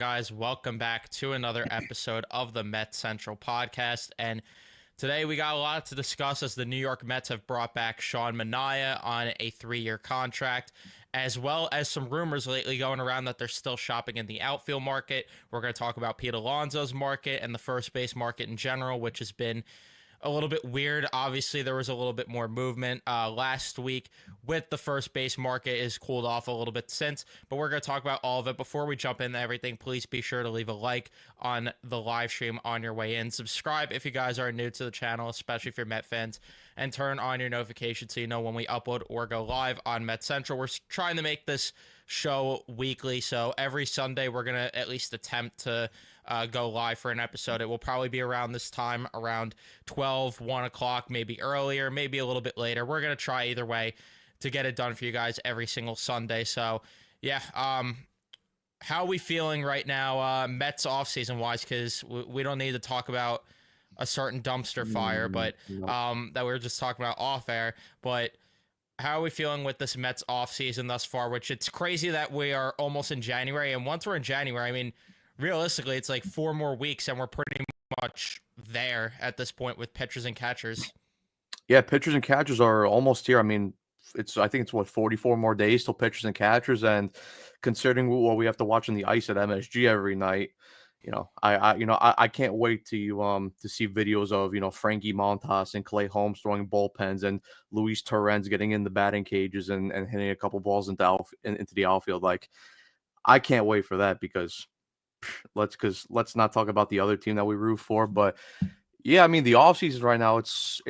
Guys, welcome back to another episode of the Mets Central podcast. And today we got a lot to discuss as the New York Mets have brought back Sean Manaea on a 3-year contract, as well as some rumors lately going around that they're still shopping in the outfield market. We're going to talk about Pete Alonso's market and the first base market in general, which has been a little bit weird. Obviously, there was a little bit more movement last week with the first base market is cooled off a little bit since, but we're going to talk about all of it. Before we jump into everything, please be sure to leave a like on the live stream on your way in. Subscribe if you guys are new to the channel, especially if you're Met fans, and turn on your notifications so you know when we upload or go live on Met Central. We're trying to make this show weekly, so every Sunday we're going to at least attempt to go live for an episode. It will probably be around this time, around 12, 1 o'clock, maybe earlier, maybe a little bit later. We're going to try either way to get it done for you guys every single Sunday. So, yeah, how are we feeling right now, Mets offseason wise? Because we don't need to talk about a certain dumpster fire, but that we were just talking about off air. But how are we feeling with this Mets offseason thus far? Which it's crazy that we are almost in January. And once we're in January, I mean, realistically, it's like 4 more weeks and we're pretty much there at this point with pitchers and catchers. Yeah, pitchers and catchers are almost here. I mean, I think it's what 44 more days till pitchers and catchers, and considering what we have to watch on the ice at MSG every night, I can't wait to see videos of Frankie Montas and Clay Holmes throwing bullpens and Luis Torrens getting in the batting cages and hitting a couple balls into the outfield. Like, I can't wait for that because let's not talk about the other team that we root for, but yeah, I mean the offseason right now, it's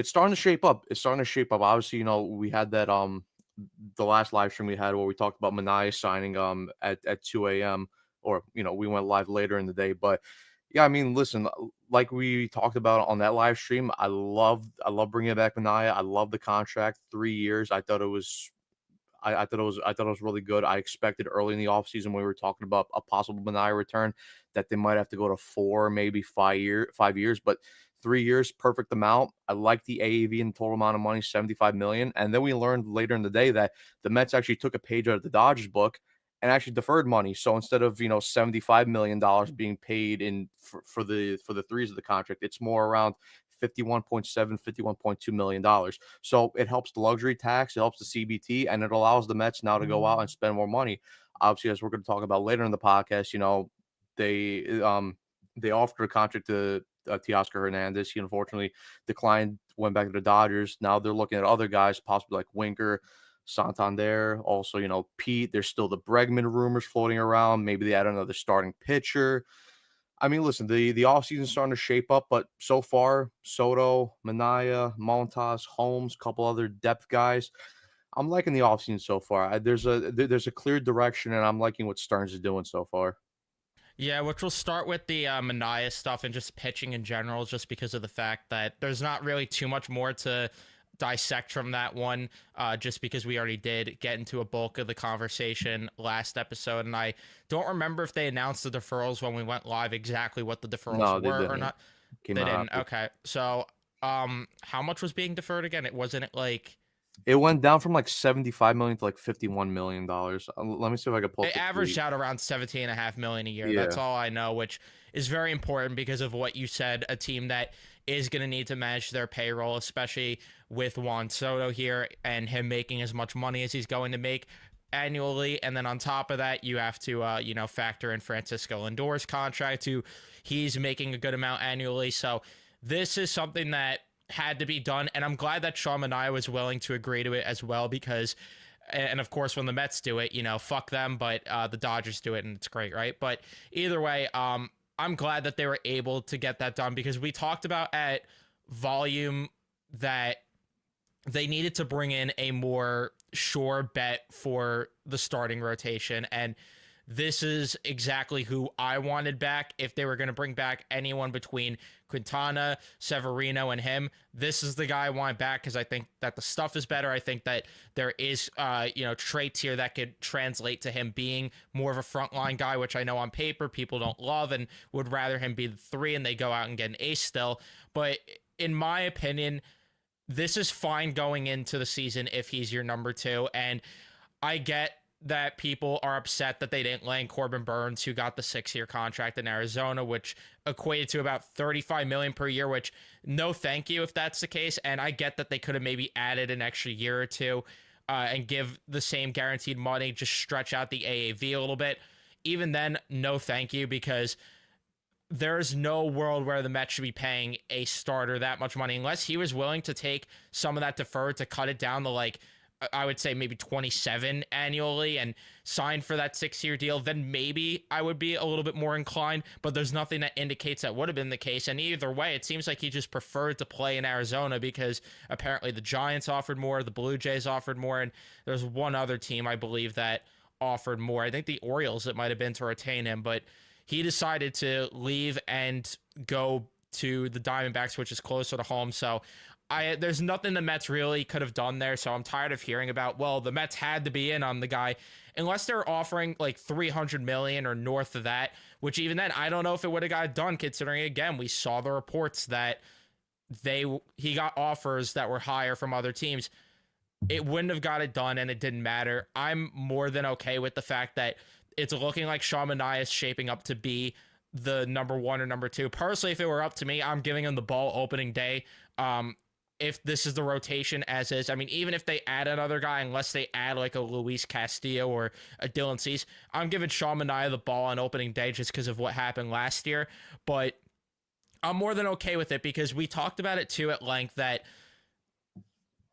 starting to shape up. It's starting to shape up. Obviously, we had that the last live stream we had where we talked about Manaea signing at 2 a.m. or we went live later in the day. But yeah, I mean, listen, like we talked about on that live stream, I love bringing back Manaea. I love the contract, 3 years. I thought it was really good. I expected early in the offseason when we were talking about a possible Manaea return that they might have to go to 4, maybe 5 years, but 3 years, perfect amount. I like the AAV and total amount of money, $75 million. And then we learned later in the day that the Mets actually took a page out of the Dodgers book and actually deferred money. So instead of $75 million being paid for the threes of the contract, it's more around 51.2 million dollars. So it helps the luxury tax, it helps the CBT, and it allows the Mets now to go out and spend more money. Obviously, as we're going to talk about later in the podcast, they offered a contract to Teoscar Hernandez. He unfortunately declined, went back to the Dodgers. Now they're looking at other guys, possibly like Winker, Santander, also, Pete. There's still the Bregman rumors floating around. Maybe they add another starting pitcher. I mean, listen, the offseason's starting to shape up, but so far, Soto, Manaea, Montas, Holmes, couple other depth guys. I'm liking the offseason so far. There's a clear direction, and I'm liking what Stearns is doing so far. Yeah, which we'll start with the Manaea stuff and just pitching in general, just because of the fact that there's not really too much more to dissect from that one, just because we already did get into a bulk of the conversation last episode. And I don't remember if they announced the deferrals when we went live, exactly what the deferrals No, they were or didn't. not. Came They out didn't. after. Okay. So, how much was being deferred again? It wasn't like It went down from like 75 million to like $51 million. Let me see if I can pull up it the averaged tweet. out around 17.5 million a year. That's Yeah. all I know, which is very important because of what you said. A team that is going to need to manage their payroll, especially with Juan Soto here and him making as much money as he's going to make annually. And then on top of that, you have to, factor in Francisco Lindor's contract, who he's making a good amount annually. So this is something that had to be done. And I'm glad that Sean Manaea was willing to agree to it as well, because, and of course, when the Mets do it, fuck them, but the Dodgers do it and it's great, right? But either way, I'm glad that they were able to get that done, because we talked about at volume that they needed to bring in a more sure bet for the starting rotation. And this is exactly who I wanted back. If they were going to bring back anyone between Quintana, Severino, and him, this is the guy I want back, because I think that the stuff is better. I think that there is, traits here that could translate to him being more of a frontline guy, which I know on paper people don't love and would rather him be the 3 and they go out and get an ace still. But in my opinion, this is fine going into the season if he's your number 2. And I get that people are upset that they didn't land Corbin Burns, who got the 6-year contract in Arizona, which equated to about $35 million per year, which no thank you if that's the case. And I get that they could have maybe added an extra year or two and give the same guaranteed money, just stretch out the AAV a little bit. Even then, no thank you, because there's no world where the Mets should be paying a starter that much money unless he was willing to take some of that deferred to cut it down to, like, I would say maybe 27 annually and sign for that 6-year deal. Then maybe I would be a little bit more inclined, but there's nothing that indicates that would have been the case. And either way, it seems like he just preferred to play in Arizona because apparently the Giants offered more, the Blue Jays offered more, and there's one other team, I believe, that offered more. I think the Orioles, it might have been, to retain him, but he decided to leave and go to the Diamondbacks, which is closer to home. So there's nothing the Mets really could have done there. So I'm tired of hearing about, well, the Mets had to be in on the guy, unless they're offering like $300 million or north of that, which even then, I don't know if it would have got done, considering, again, we saw the reports that he got offers that were higher from other teams. It wouldn't have got it done, and it didn't matter. I'm more than okay with the fact that it's looking like Sean Manaea is shaping up to be the number 1 or number 2. Personally, if it were up to me, I'm giving him the ball opening day. If this is the rotation as is, I mean, even if they add another guy, unless they add like a Luis Castillo or a Dylan Cease, I'm giving Sean Manaea the ball on opening day just because of what happened last year. But I'm more than okay with it, because we talked about it too at length that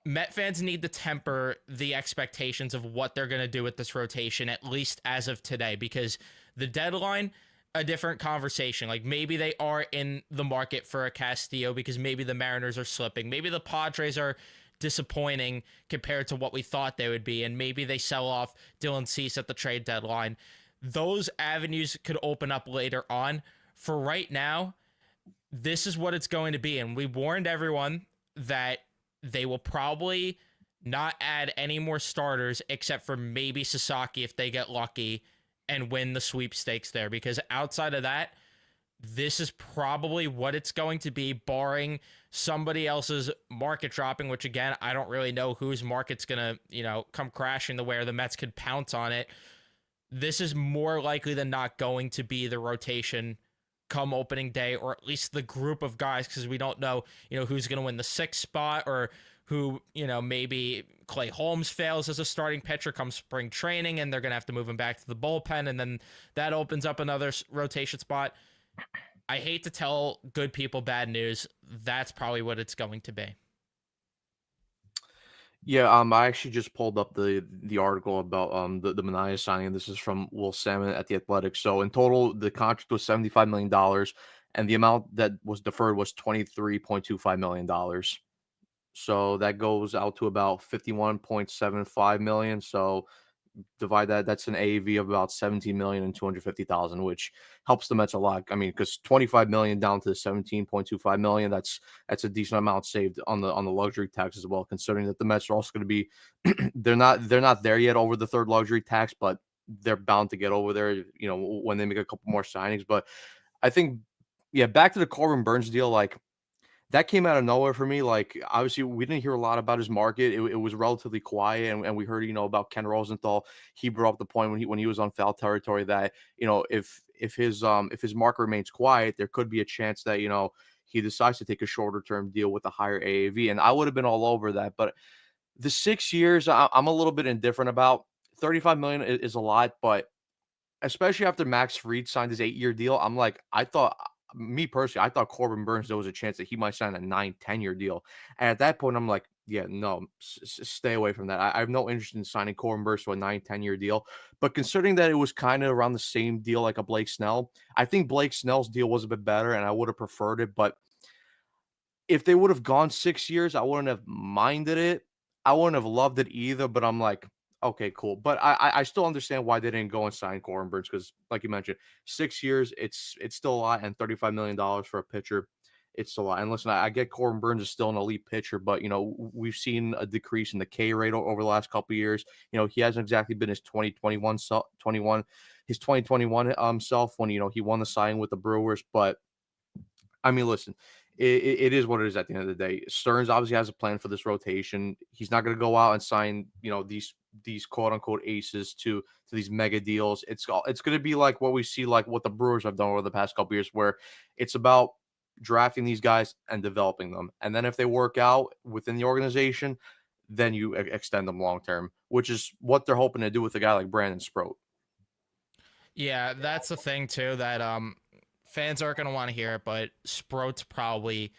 Met fans need to temper the expectations of what they're going to do with this rotation, at least as of today, because the deadline, a different conversation. Like, maybe they are in the market for a Castillo because maybe the Mariners are slipping. Maybe the Padres are disappointing compared to what we thought they would be, and maybe they sell off Dylan Cease at the trade deadline. Those avenues could open up later on. For right now, this is what it's going to be, and we warned everyone that they will probably not add any more starters except for maybe Sasaki if they get lucky and win the sweepstakes there, because outside of that, this is probably what it's going to be, barring somebody else's market dropping, which, again, I don't really know whose market's going to, come crashing to where the Mets could pounce on it. This is more likely than not going to be the rotation come opening day, or at least the group of guys, because we don't know, who's going to win the 6th spot, or who, maybe Clay Holmes fails as a starting pitcher come spring training and they're going to have to move him back to the bullpen, and then that opens up another rotation spot. I hate to tell good people bad news. That's probably what it's going to be. Yeah, I actually just pulled up the article about the Manaea signing. This is from Will Salmon at the Athletic. So in total, the contract was $75 million, and the amount that was deferred was $23.25 million. So that goes out to about 51.75 million. So divide that, that's an AAV of about 17 million and 250,000, which helps the Mets a lot. I mean, because 25 million down to 17.25 million, that's a decent amount saved on the luxury tax as well, considering that the Mets are also going to be they're not there yet over the 3rd luxury tax, but they're bound to get over there, when they make a couple more signings. But I think, yeah, back to the Corbin Burns deal, like, that came out of nowhere for me. Like, obviously, we didn't hear a lot about his market. It was relatively quiet, and we heard, about Ken Rosenthal. He brought up the point when he was on foul territory that, if his market remains quiet, there could be a chance that, he decides to take a shorter term deal with a higher AAV. And I would have been all over that. But the 6 years, I'm a little bit indifferent about. 35 million is a lot, but especially after Max Fried signed his 8-year deal, I'm like, me personally, I thought Corbin Burns, there was a chance that he might sign a 9-10 year deal. And at that point, I'm like, yeah, no, stay away from that. I have no interest in signing Corbin Burns to a 9-10 year deal. But considering that it was kind of around the same deal like a Blake Snell, I think Blake Snell's deal was a bit better, and I would have preferred it. But if they would have gone 6 years, I wouldn't have minded it. I wouldn't have loved it either, but I'm like, okay, cool. But I still understand why they didn't go and sign Corbin Burns, because, like you mentioned, 6 years, it's still a lot, and $35 million for a pitcher, it's still a lot. And listen, I get Corbin Burns is still an elite pitcher, but, we've seen a decrease in the K rate over the last couple of years. He hasn't exactly been his 2021 self when, he won the signing with the Brewers. But I mean, listen, it is what it is at the end of the day. Stearns obviously has a plan for this rotation. He's not going to go out and sign, these quote unquote aces to these mega deals. It's going to be like what we see, like what the Brewers have done over the past couple years, where it's about drafting these guys and developing them. And then if they work out within the organization, then you extend them long term, which is what they're hoping to do with a guy like Brandon Sproat. Yeah, that's the thing too that fans aren't going to want to hear it, but Sproat's probably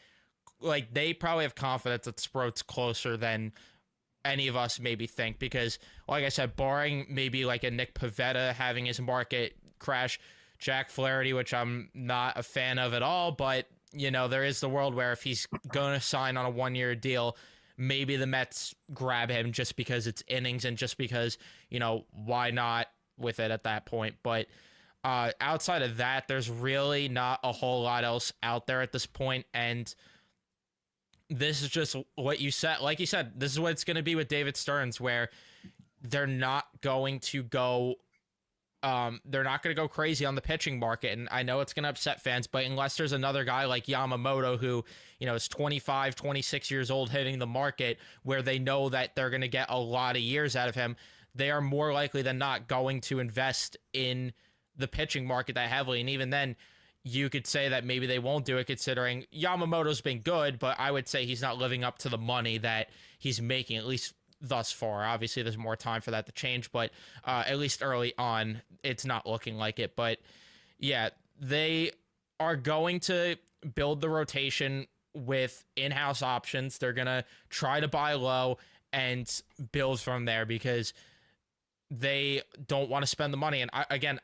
like they probably have confidence that Sproat's closer than any of us maybe think because, like I said, barring maybe like a Nick Pivetta having his market crash, Jack Flaherty, which I'm not a fan of at all, but there is the world where if he's going to sign on a 1-year deal, maybe the Mets grab him just because it's innings and just because, why not with it at that point. But outside of that, there's really not a whole lot else out there at this point, and this is just what you said. Like you said, this is what it's going to be with David Stearns, where they're not going to go crazy on the pitching market. And I know it's going to upset fans, but unless there's another guy like Yamamoto who, is 25, 26 years old hitting the market where they know that they're going to get a lot of years out of him, they are more likely than not going to invest in the pitching market that heavily. And even then, you could say that maybe they won't do it considering Yamamoto's been good, but I would say he's not living up to the money that he's making, at least thus far. Obviously, there's more time for that to change, but at least early on, it's not looking like it. But yeah, they are going to build the rotation with in-house options. They're going to try to buy low and build from there because they don't want to spend the money. And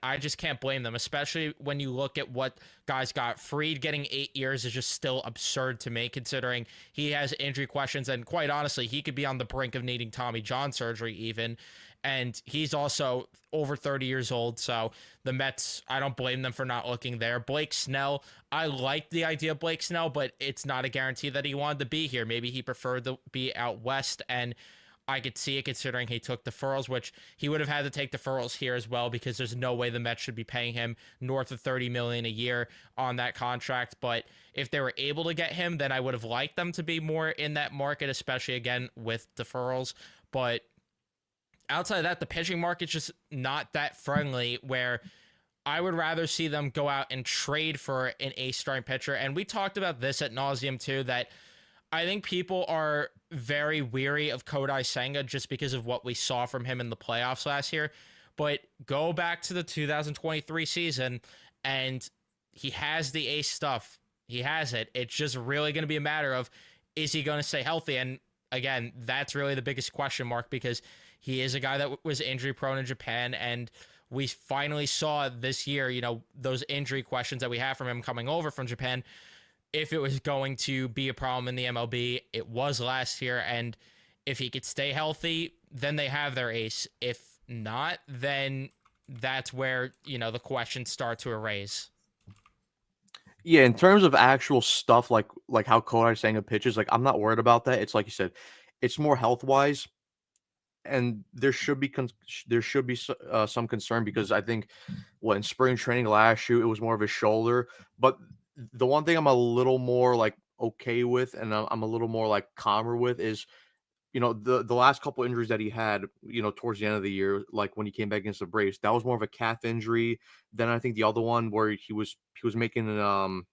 I just can't blame them, especially when you look at what guys got. Fried getting 8 years is just still absurd to me, considering he has injury questions. And quite honestly, he could be on the brink of needing Tommy John surgery even. And he's also over 30 years old. So the Mets, I don't blame them for not looking there. Blake Snell, I like the idea of Blake Snell, but it's not a guarantee that he wanted to be here. Maybe he preferred to be out west, and I could see it considering he took deferrals, which he would have had to take deferrals here as well because there's no way the Mets should be paying him north of $30 million a year on that contract. But if they were able to get him, then I would have liked them to be more in that market, especially again with deferrals. But outside of that, the pitching market's just not that friendly, where I would rather see them go out and trade for an ace starting pitcher. And we talked about this at nauseum too, that I think people are very weary of Kodai Senga just because of what we saw from him in the playoffs last year. But go back to the 2023 season, and he has the ace stuff. He has it. It's just really going to be a matter of, is he going to stay healthy? And again, that's really the biggest question mark because he is a guy that was injury prone in Japan, and we finally saw this year, those injury questions that we have from him coming over from Japan. If it was going to be a problem in the MLB, it was last year. And if he could stay healthy, then they have their ace. If not, then that's where, the questions start to arise. Yeah, in terms of actual stuff like how Kodai Senga pitches, like I'm not worried about that. It's like you said, it's more health wise, and there should be some concern because I think in spring training last year it was more of a shoulder, but the one thing I'm a little more like okay with, and I'm a little more like calmer with, is the last couple injuries that he had, towards the end of the year, like when he came back against the Braves, that was more of a calf injury. Then I think the other one where he was making an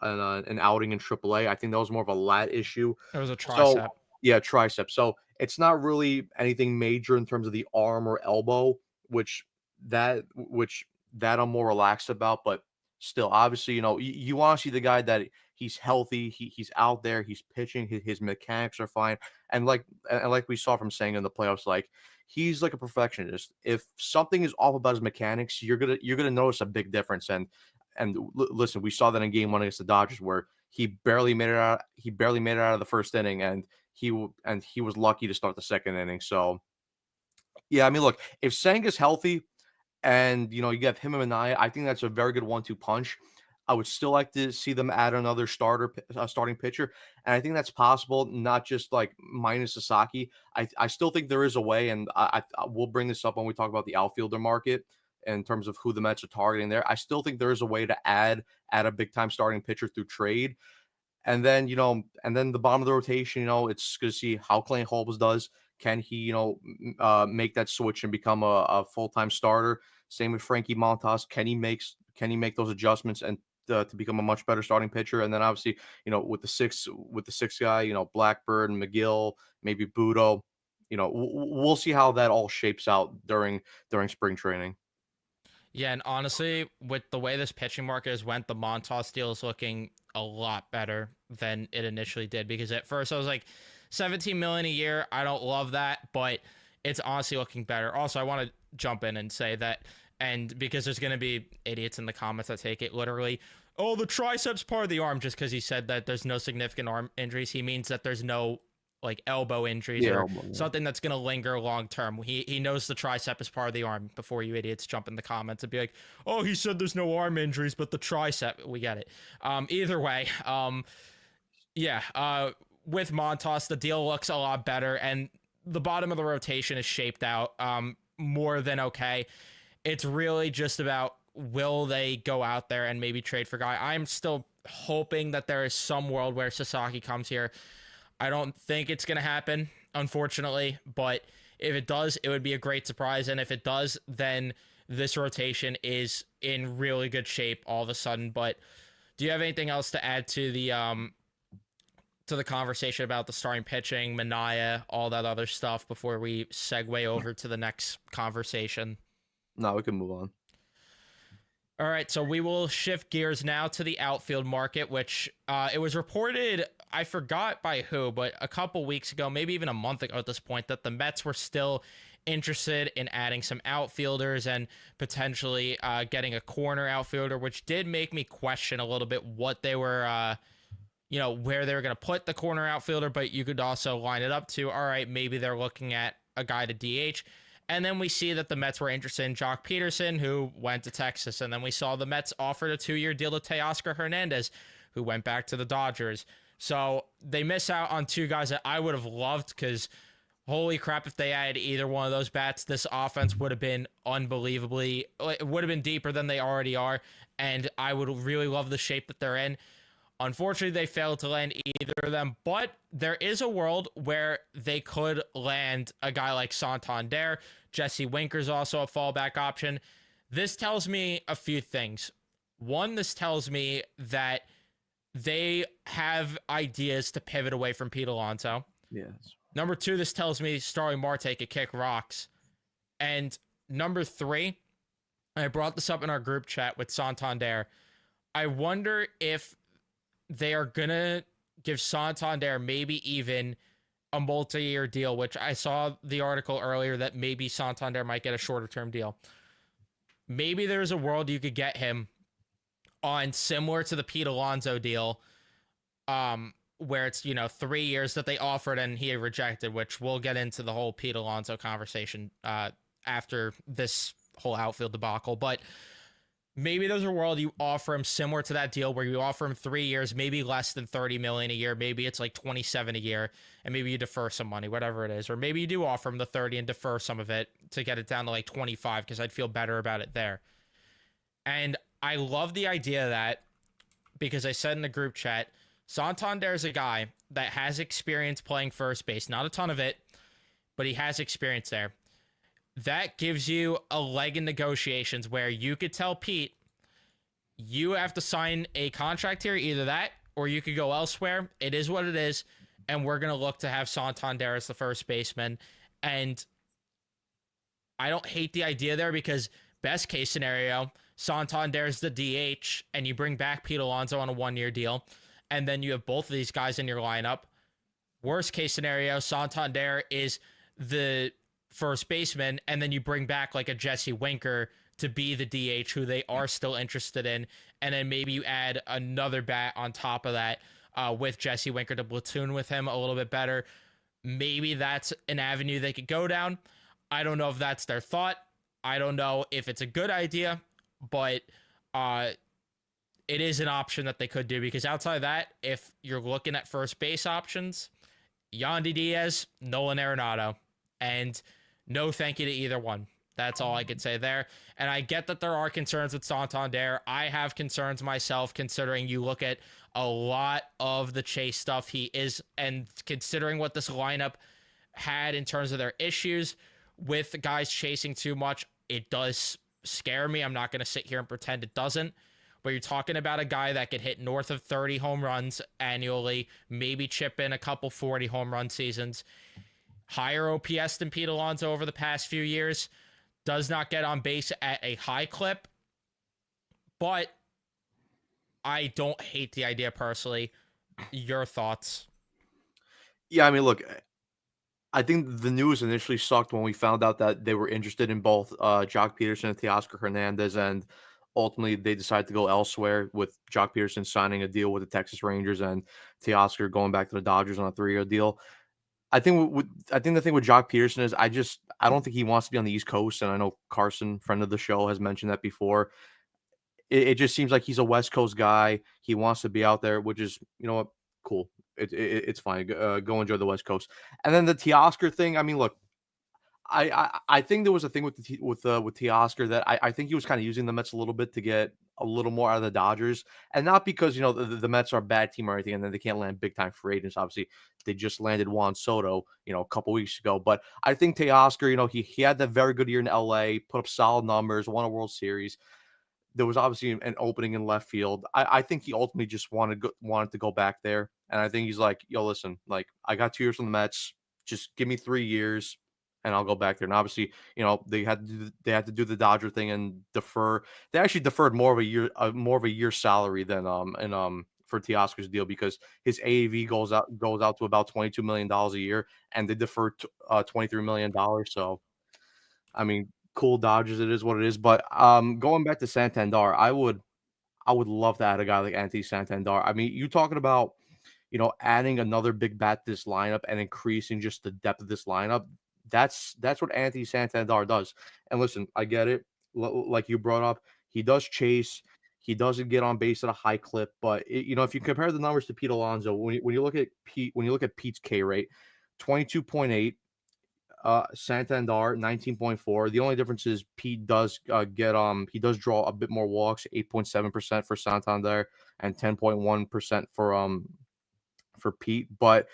outing in AAA, I think that was more of a lat issue. It was a So tricep. yeah, tricep. So it's not really anything major in terms of the arm or elbow, which I'm more relaxed about. But still, obviously, you want to see the guy that he's healthy, he's out there, he's pitching, his mechanics are fine, and like we saw from saying in the playoffs, like he's like a perfectionist. If something is off about his mechanics, you're gonna notice a big difference. Listen, we saw that in Game 1 against the Dodgers where he barely made it out. He barely made it out of the first inning, and he was lucky to start the second inning. So yeah, I mean, look, if Senga's healthy, and you have him and Manaea, I think that's a very good 1-2 punch. I would still like to see them add another starting pitcher, and I think that's possible. Not just like minus Sasaki. I still think there is a way, and I will bring this up when we talk about the outfielder market in terms of who the Mets are targeting there. I still think there is a way to add a big time starting pitcher through trade. And then, and then the bottom of the rotation, it's going to see how Clay Holmes does. Can he, make that switch and become a full-time starter? Same with Frankie Montas. Can he make those adjustments and to become a much better starting pitcher? And then obviously, with the six guy, Blackburn, McGill, maybe Budo. We'll see how that all shapes out during spring training. Yeah, and honestly, with the way this pitching market has went, the Montas deal is looking a lot better than it initially did. Because at first I was like, 17 million a year. I don't love that, but it's honestly looking better. Also, I want to jump in and say that, and because there's going to be idiots in the comments that take it literally. Oh, the triceps part of the arm, just because he said that there's no significant arm injuries, he means that there's no like elbow injuries or something that's going to linger long term. He knows the tricep is part of the arm. Before you idiots jump in the comments and be like, oh, he said there's no arm injuries, but the tricep, we get it. Either way, with Montas, the deal looks a lot better, and the bottom of the rotation is shaped out more than okay. It's really just about, will they go out there and maybe trade for guy? I'm still hoping that there is some world where Sasaki comes here. I don't think it's going to happen, unfortunately, but if it does, it would be a great surprise. And if it does, then this rotation is in really good shape all of a sudden. But do you have anything else to add to the conversation about the starting pitching, Manaea, all that other stuff before we segue over to the next conversation? No, we can move on. All right, so we will shift gears now to the outfield market, which it was reported, I forgot by who, but a couple weeks ago, maybe even a month ago at this point, that the Mets were still interested in adding some outfielders and potentially getting a corner outfielder, which did make me question a little bit what they were, where they were going to put the corner outfielder, but you could also line it up to, all right, maybe they're looking at a guy to DH. And then we see that the Mets were interested in Jock Peterson, who went to Texas. And then we saw the Mets offered a 2-year deal to Teoscar Hernandez, who went back to the Dodgers. So they miss out on two guys that I would have loved, because holy crap, if they had either one of those bats, this offense would have been unbelievably, it would have been deeper than they already are. And I would really love the shape that they're in. Unfortunately, they failed to land either of them, but there is a world where they could land a guy like Santander. Jesse Winker's also a fallback option. This tells me a few things. One, this tells me that they have ideas to pivot away from Pete Alonso. Yes. Number two, this tells me Starling Marte could kick rocks. And number three, I brought this up in our group chat with Santander. I wonder if they are going to give Santander maybe even a multi-year deal, which I saw the article earlier that maybe Santander might get a shorter term deal. Maybe there's a world you could get him on similar to the Pete Alonso deal, where it's, 3 years that they offered and he rejected, which we'll get into the whole Pete Alonso conversation after this whole outfield debacle. But maybe there's a world you offer him similar to that deal where you offer him 3 years, maybe less than 30 million a year. Maybe it's like 27 a year, and maybe you defer some money, whatever it is. Or maybe you do offer him the 30 and defer some of it to get it down to like 25, because I'd feel better about it there. And I love the idea of that, because I said in the group chat, Santander is a guy that has experience playing first base. Not a ton of it, but he has experience there. That gives you a leg in negotiations where you could tell Pete, you have to sign a contract here, either that or you could go elsewhere. It is what it is, and we're going to look to have Santander as the first baseman. And I don't hate the idea there, because best case scenario, Santander is the DH and you bring back Pete Alonso on a 1-year deal, and then you have both of these guys in your lineup. Worst case scenario, Santander is the first baseman, and then you bring back like a Jesse Winker to be the DH, who they are still interested in, and then maybe you add another bat on top of that with Jesse Winker to platoon with him a little bit better. Maybe that's an avenue they could go down. I don't know if that's their thought. I don't know if it's a good idea, but it is an option that they could do, because outside of that, if you're looking at first base options, Yandy Diaz, Nolan Arenado, and no thank you to either one. That's all I could say there. And I get that there are concerns with Santander. I have concerns myself, considering you look at a lot of the chase stuff he is, and considering what this lineup had in terms of their issues with guys chasing too much, it does scare me. I'm not going to sit here and pretend it doesn't. But you're talking about a guy that could hit north of 30 home runs annually, maybe chip in a couple 40 home run seasons, higher OPS than Pete Alonso over the past few years, does not get on base at a high clip, but I don't hate the idea personally. Your thoughts? Yeah, I mean, look, I think the news initially sucked when we found out that they were interested in both Jock Peterson and Teoscar Hernandez, and ultimately they decided to go elsewhere, with Jock Peterson signing a deal with the Texas Rangers and Teoscar going back to the Dodgers on a 3-year deal. I think the thing with Jock Peterson is I don't think he wants to be on the East Coast, and I know Carson, friend of the show, has mentioned that before. It just seems like he's a West Coast guy. He wants to be out there, which is, you know what, cool. It's fine. Go enjoy the West Coast. And then the Teoscar thing. I mean, look, I think there was a thing with with Teoscar that I think he was kind of using the Mets a little bit to get a little more out of the Dodgers, and not because, you know, the Mets are a bad team or anything, and then they can't land big time free agents. Obviously, they just landed Juan Soto, you know, a couple weeks ago. But I think Teoscar, you know, he had that very good year in L.A., put up solid numbers, won a World Series. There was obviously an opening in left field. I think he ultimately just wanted to go back there, and I think he's like, yo, listen, like, I got 2 years from the Mets, just give me 3 years, and I'll go back there. And obviously, you know, they had to do the Dodger thing and defer. They actually deferred more of a year salary than for Teoscar's deal, because his AAV goes out to about $22 million a year, and they deferred $23 million. So I mean, cool Dodgers, it is what it is. But going back to Santander, I would love to add a guy like Anthony Santander. I mean, you talking about, you know, adding another big bat to this lineup and increasing just the depth of this lineup. That's what Anthony Santander does. And listen, I get it. Like you brought up, he does chase. He doesn't get on base at a high clip, but you know, if you compare the numbers to Pete Alonso, when you look at Pete's K rate, 22.8. Santander 19.4. The only difference is Pete does he does draw a bit more walks, 8.7% for Santander and 10.1% for Pete. But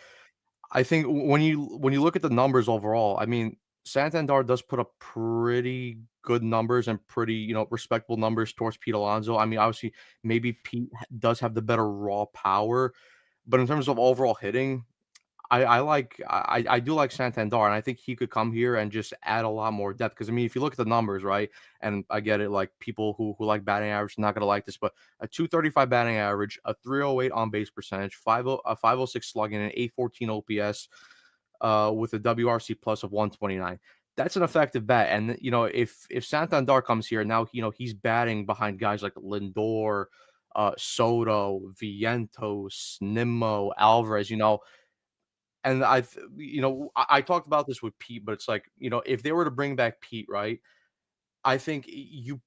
I think when you look at the numbers overall, I mean, Santander does put up pretty good numbers and pretty, you know, respectable numbers towards Pete Alonso. I mean, obviously, maybe Pete does have the better raw power, but in terms of overall hitting, I do like Santander, and I think he could come here and just add a lot more depth. Because I mean, if you look at the numbers, right, and I get it, like, people who like batting average are not gonna like this, but a 235 batting average, a 308 on base percentage, 506 slugging, and 814 OPS, with a WRC plus of 129. That's an effective bat. And you know, if Santander comes here now, you know, he's batting behind guys like Lindor, Soto, Vientos, Nimmo, Alvarez. You know, and I talked about this with Pete, but it's like, you know, if they were to bring back Pete, right? I think you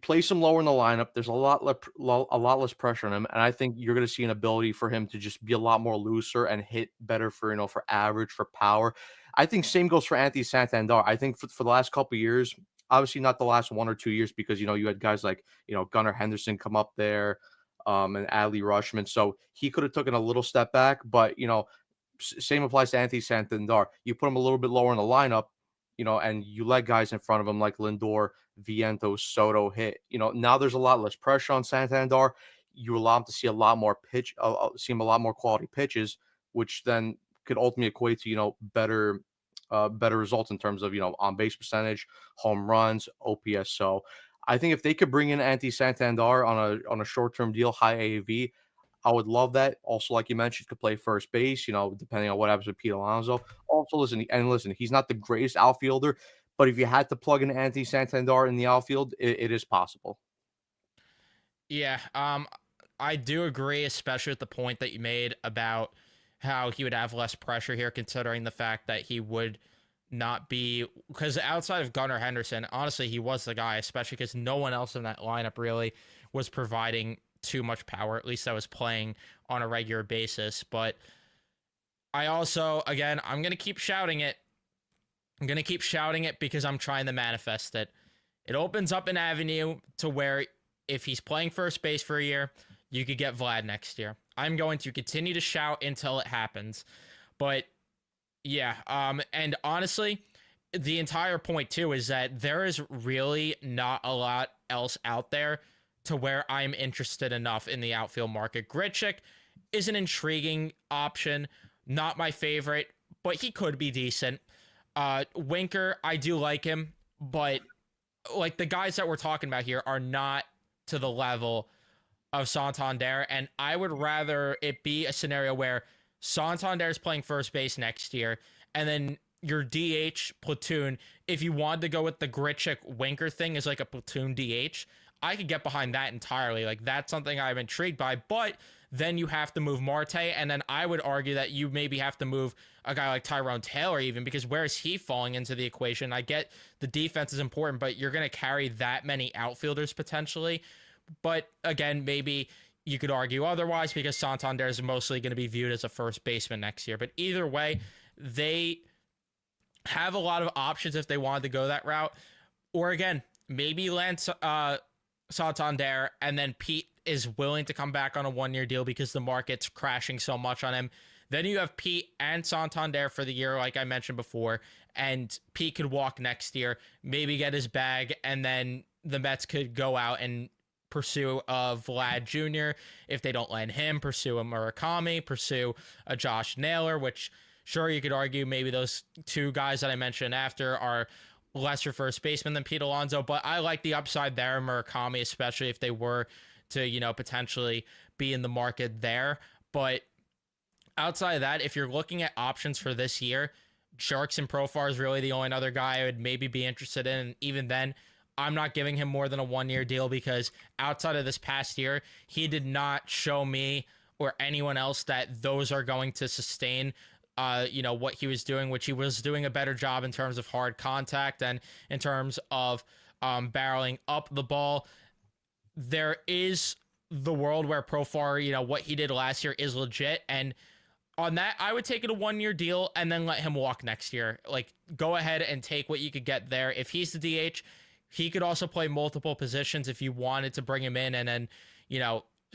place him lower in the lineup. There's a lot less pressure on him, and I think you're going to see an ability for him to just be a lot more looser and hit better for, you know, for average, for power. I think same goes for Anthony Santander. I think for the last couple of years, obviously not the last 1 or 2 years, because you know you had guys like, you know, Gunnar Henderson come up there, and Adley Rushman, so he could have taken a little step back, but you know, same applies to Anthony Santander. You put him a little bit lower in the lineup, you know, and you let guys in front of him like Lindor, Vientos, Soto hit. You know, now there's a lot less pressure on Santander. You allow him to see a lot more see him a lot more quality pitches, which then could ultimately equate to, you know, better results in terms of, you know, on base percentage, home runs, OPS. So I think if they could bring in Anthony Santander on a short term deal, high AAV, I would love that. Also, like you mentioned, could play first base, you know, depending on what happens with Pete Alonso. Also, listen, he's not the greatest outfielder, but if you had to plug in Anthony Santander in the outfield, it is possible. Yeah, I do agree, especially with the point that you made about how he would have less pressure here, considering the fact that he would not be, because outside of Gunnar Henderson, honestly, he was the guy, especially because no one else in that lineup really was providing too much power, at least I was playing on a regular basis. But I also, again, I'm going to keep shouting it. I'm going to keep shouting it because I'm trying to manifest it. It opens up an avenue to where if he's playing first base for a year, you could get Vlad next year. I'm going to continue to shout until it happens. But yeah, and honestly, the entire point too is that there is really not a lot else out there to where I'm interested enough in the outfield market. Grichuk is an intriguing option, not my favorite, but he could be decent. Winker, I do like him, but like the guys that we're talking about here are not to the level of Santander, and I would rather it be a scenario where Santander is playing first base next year, and then your DH platoon, if you wanted to go with the Grichuk Winker thing as like a platoon DH, I could get behind that entirely. Like that's something I'm intrigued by, but then you have to move Marte, and then I would argue that you maybe have to move a guy like Tyrone Taylor even, because where is he falling into the equation? I get the defense is important, but you're going to carry that many outfielders potentially. But again, maybe you could argue otherwise because Santander is mostly going to be viewed as a first baseman next year. But either way, they have a lot of options if they wanted to go that route. Or again, maybe Lance Santander, and then Pete is willing to come back on a 1-year deal because the market's crashing so much on him. Then you have Pete and Santander for the year, like I mentioned before, and Pete could walk next year, maybe get his bag, and then the Mets could go out and pursue a Vlad Jr. If they don't land him, pursue a Murakami, pursue a Josh Naylor, which sure you could argue maybe those two guys that I mentioned after are lesser first baseman than Pete Alonso, but I like the upside there, Murakami, especially if they were to, potentially be in the market there. But outside of that, if you're looking at options for this year, Jurickson Profar is really the only other guy I would maybe be interested in. And even then, I'm not giving him more than a 1-year deal because outside of this past year, he did not show me or anyone else that those are going to sustain what he was doing, which he was doing a better job in terms of hard contact and in terms of barreling up the ball. There is the world where Profar, what he did last year is legit. And on that, I would take it a 1-year deal and then let him walk next year. Like, go ahead and take what you could get there. If he's the DH, he could also play multiple positions if you wanted to bring him in and then,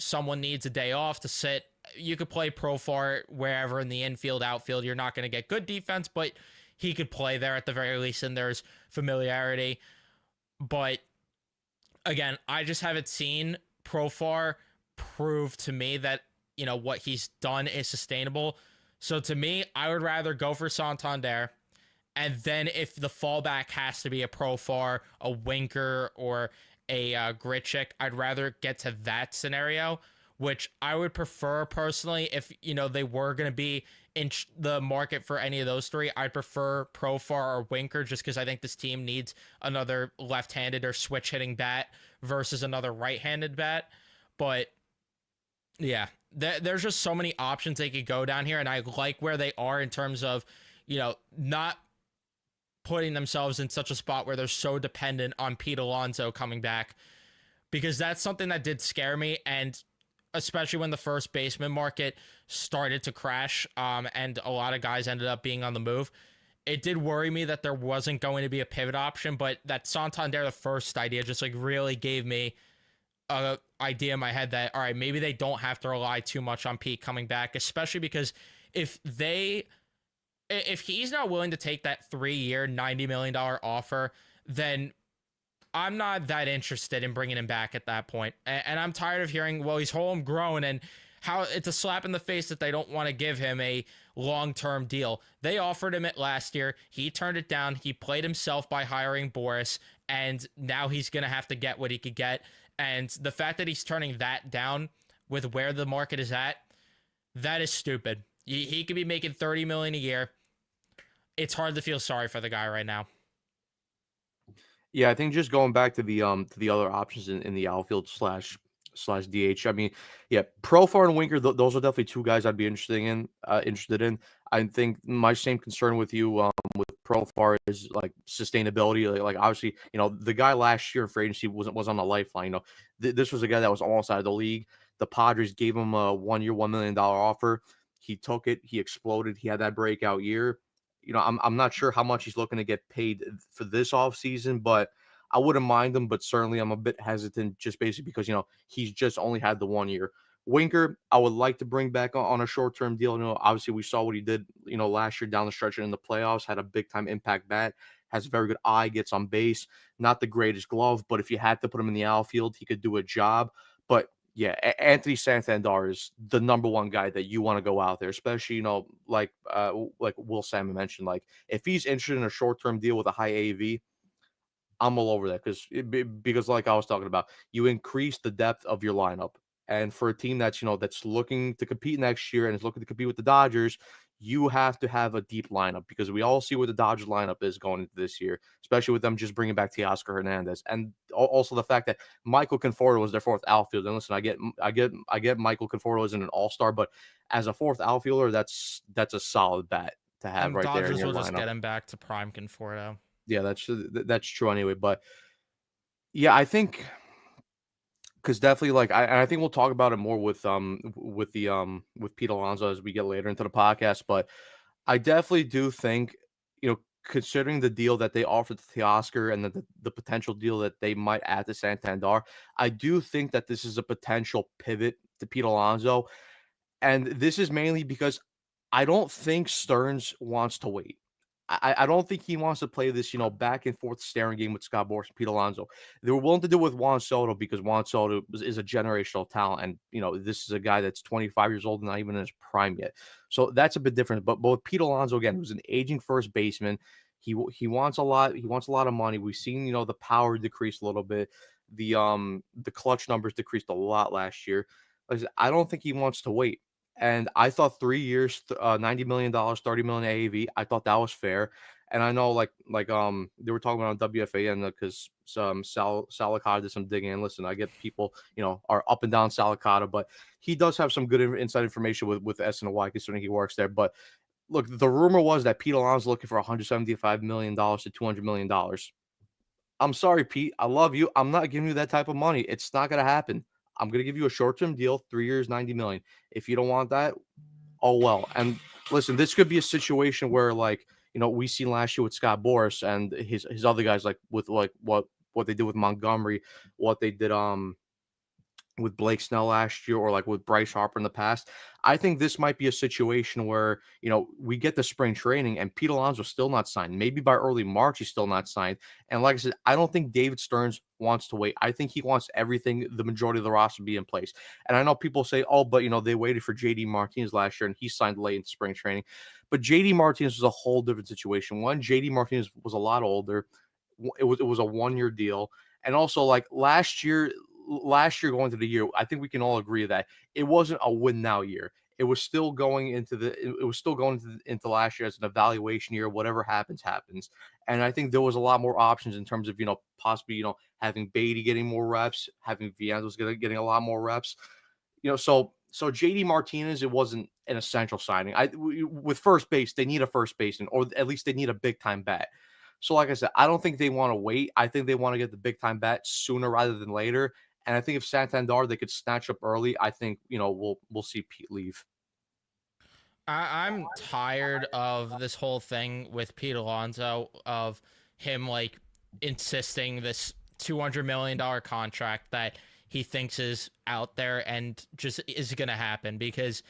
someone needs a day off to sit. You could play Profar wherever in the infield, outfield. You're not going to get good defense, but he could play there at the very least, and there's familiarity. But again, I just haven't seen Profar prove to me that, what he's done is sustainable. So to me, I would rather go for Santander. And then if the fallback has to be a Profar, a Winker, or a Grichuk, I'd rather get to that scenario, which I would prefer personally if, they were going to be in the market for any of those three. I'd prefer Profar or Winker just because I think this team needs another left-handed or switch-hitting bat versus another right-handed bat. But yeah, there's just so many options they could go down here, and I like where they are in terms of, not putting themselves in such a spot where they're so dependent on Pete Alonso coming back, because that's something that did scare me. And especially when the first baseman market started to crash, and a lot of guys ended up being on the move, it did worry me that there wasn't going to be a pivot option. But that Santander, the first idea, just like really gave me a idea in my head that, all right, maybe they don't have to rely too much on Pete coming back, especially because if he's not willing to take that 3-year, $90 million offer, then I'm not that interested in bringing him back at that point. And I'm tired of hearing, well, he's homegrown, and how it's a slap in the face that they don't want to give him a long-term deal. They offered him it last year. He turned it down. He played himself by hiring Boris, and now he's going to have to get what he could get. And the fact that he's turning that down with where the market is at, that is stupid. He could be making $30 million a year. It's hard to feel sorry for the guy right now. Yeah, I think just going back to the other options in the outfield slash DH. I mean, yeah, Profar and Winker, those are definitely two guys I'd be interested in. I think my same concern with you with Profar is like sustainability. Like obviously, the guy last year in free agency was on the lifeline. This was a guy that was almost out of the league. The Padres gave him a 1-year, $1 million offer. He took it. He exploded. He had that breakout year. I'm not sure how much he's looking to get paid for this offseason, but I wouldn't mind him. But certainly, I'm a bit hesitant just basically because he's just only had the 1 year. Winker, I would like to bring back on a short-term deal. Obviously we saw what he did, last year down the stretch and in the playoffs, had a big-time impact bat, has a very good eye, gets on base, not the greatest glove, but if you had to put him in the outfield, he could do a job. But yeah, Anthony Santander is the number one guy that you want to go out there, especially, like Will Salmon mentioned, like if he's interested in a short-term deal with a high AAV, I'm all over that because like I was talking about, you increase the depth of your lineup. And for a team that's looking to compete next year and is looking to compete with the Dodgers, you have to have a deep lineup because we all see what the Dodgers lineup is going into this year, especially with them just bringing back Teoscar Hernandez, and also the fact that Michael Conforto was their fourth outfielder. And listen, I get Michael Conforto isn't an all-star, but as a fourth outfielder, that's a solid bat to have And right there in Dodgers your will just lineup. get him back to prime Conforto. Yeah, that's true anyway. But yeah, I think because definitely like I think we'll talk about it more with Pete Alonso as we get later into the podcast. But I definitely do think, considering the deal that they offered to Teoscar and the potential deal that they might add to Santander, I do think that this is a potential pivot to Pete Alonso. And this is mainly because I don't think Stearns wants to wait. I don't think he wants to play this, back and forth staring game with Scott Boras and Pete Alonso. They were willing to do it with Juan Soto because Juan Soto is a generational talent. And, this is a guy that's 25 years old and not even in his prime yet. So that's a bit different. But with Pete Alonso, again, who's an aging first baseman, he wants a lot. He wants a lot of money. We've seen, the power decrease a little bit. The clutch numbers decreased a lot last year. Like I said, I don't think he wants to wait. And I thought 3 years, $90 million, $30 million AAV. I thought that was fair. And I know, they were talking about on WFAN because some Salicata did some digging. And listen, I get people, are up and down Salicata, but he does have some good inside information with SNY considering he works there. But look, the rumor was that Pete Alonso is looking for $175 million to $200 million. I'm sorry, Pete. I love you. I'm not giving you that type of money. It's not going to happen. I'm going to give you a short-term deal, 3 years, 90 million. If you don't want that, oh well. And listen, this could be a situation where we seen last year with Scott Boras and his other guys, like with like what they did with Montgomery, what they did with Blake Snell last year, or like with Bryce Harper in the past. I think this might be a situation where, we get the spring training and Pete Alonso's still not signed. Maybe by early March, he's still not signed. And like I said, I don't think David Stearns wants to wait. I think he wants everything, the majority of the roster to be in place. And I know people say, oh, but, they waited for JD Martinez last year and he signed late in spring training. But JD Martinez was a whole different situation. One, JD Martinez was a lot older. It was a 1 year deal. And also, like last year going to the year, I think we can all agree that it wasn't a win now year. It was still going into last year as an evaluation year. Whatever happens, happens. And I think there was a lot more options in terms of, possibly, having Beatty getting more reps, having Vientos getting a lot more reps. So JD Martinez, it wasn't an essential signing. With first base, they need a first baseman, or at least they need a big time bat. So like I said, I don't think they want to wait. I think they want to get the big time bat sooner rather than later. And I think if Santander they could snatch up early, I think we'll see Pete leave. I'm tired of this whole thing with Pete Alonso, of him like insisting this $200 million contract that he thinks is out there and just is going to happen. Because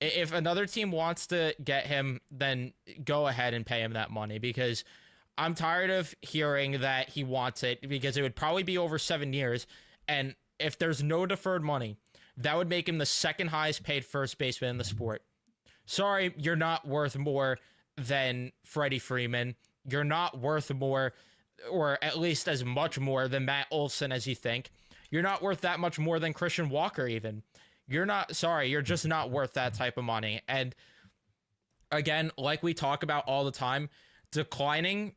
if another team wants to get him, then go ahead and pay him that money, because I'm tired of hearing that he wants it, because it would probably be over 7 years. And if there's no deferred money, that would make him the second highest paid first baseman in the sport. Sorry, you're not worth more than Freddie Freeman. You're not worth more, or at least as much more than Matt Olson as you think. You're not worth that much more than Christian Walker even. You're just not worth that type of money. And again, like we talk about all the time, declining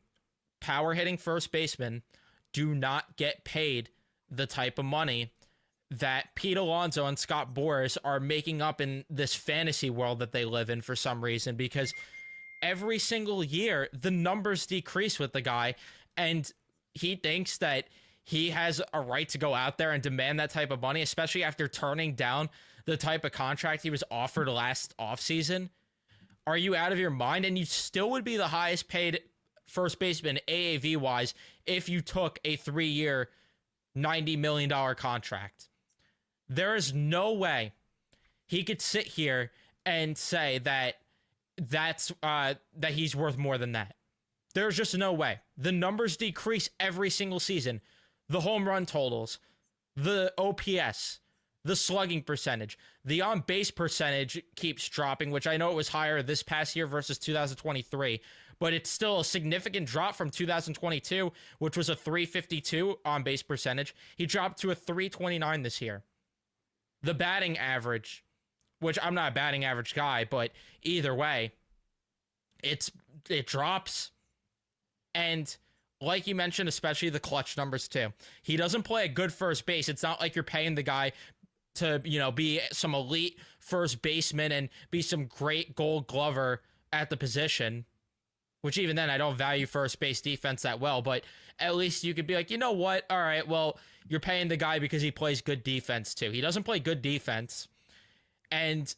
power hitting first basemen do not get paid the type of money that Pete Alonso and Scott Boras are making up in this fantasy world that they live in for some reason, because every single year the numbers decrease with the guy, and he thinks that he has a right to go out there and demand that type of money, especially after turning down the type of contract he was offered last offseason. Are you out of your mind? And you still would be the highest paid first baseman AAV wise if you took a 3-year, $90 million contract. There is no way he could sit here and say that that he's worth more than that. There's just no way. The numbers decrease every single season. The home run totals, the OPS, the slugging percentage, the on base percentage keeps dropping, which I know it was higher this past year versus 2023, but it's still a significant drop from 2022, which was a 352 on base percentage. He dropped to a 329 this year. The batting average, which I'm not a batting average guy, but either way, it drops. And like you mentioned, especially the clutch numbers too. He doesn't play a good first base. It's not like you're paying the guy to, be some elite first baseman and be some great Gold Glover at the position, which even then I don't value first base defense that well, but at least you could be like, you know what? All right, well, you're paying the guy because he plays good defense too. He doesn't play good defense. And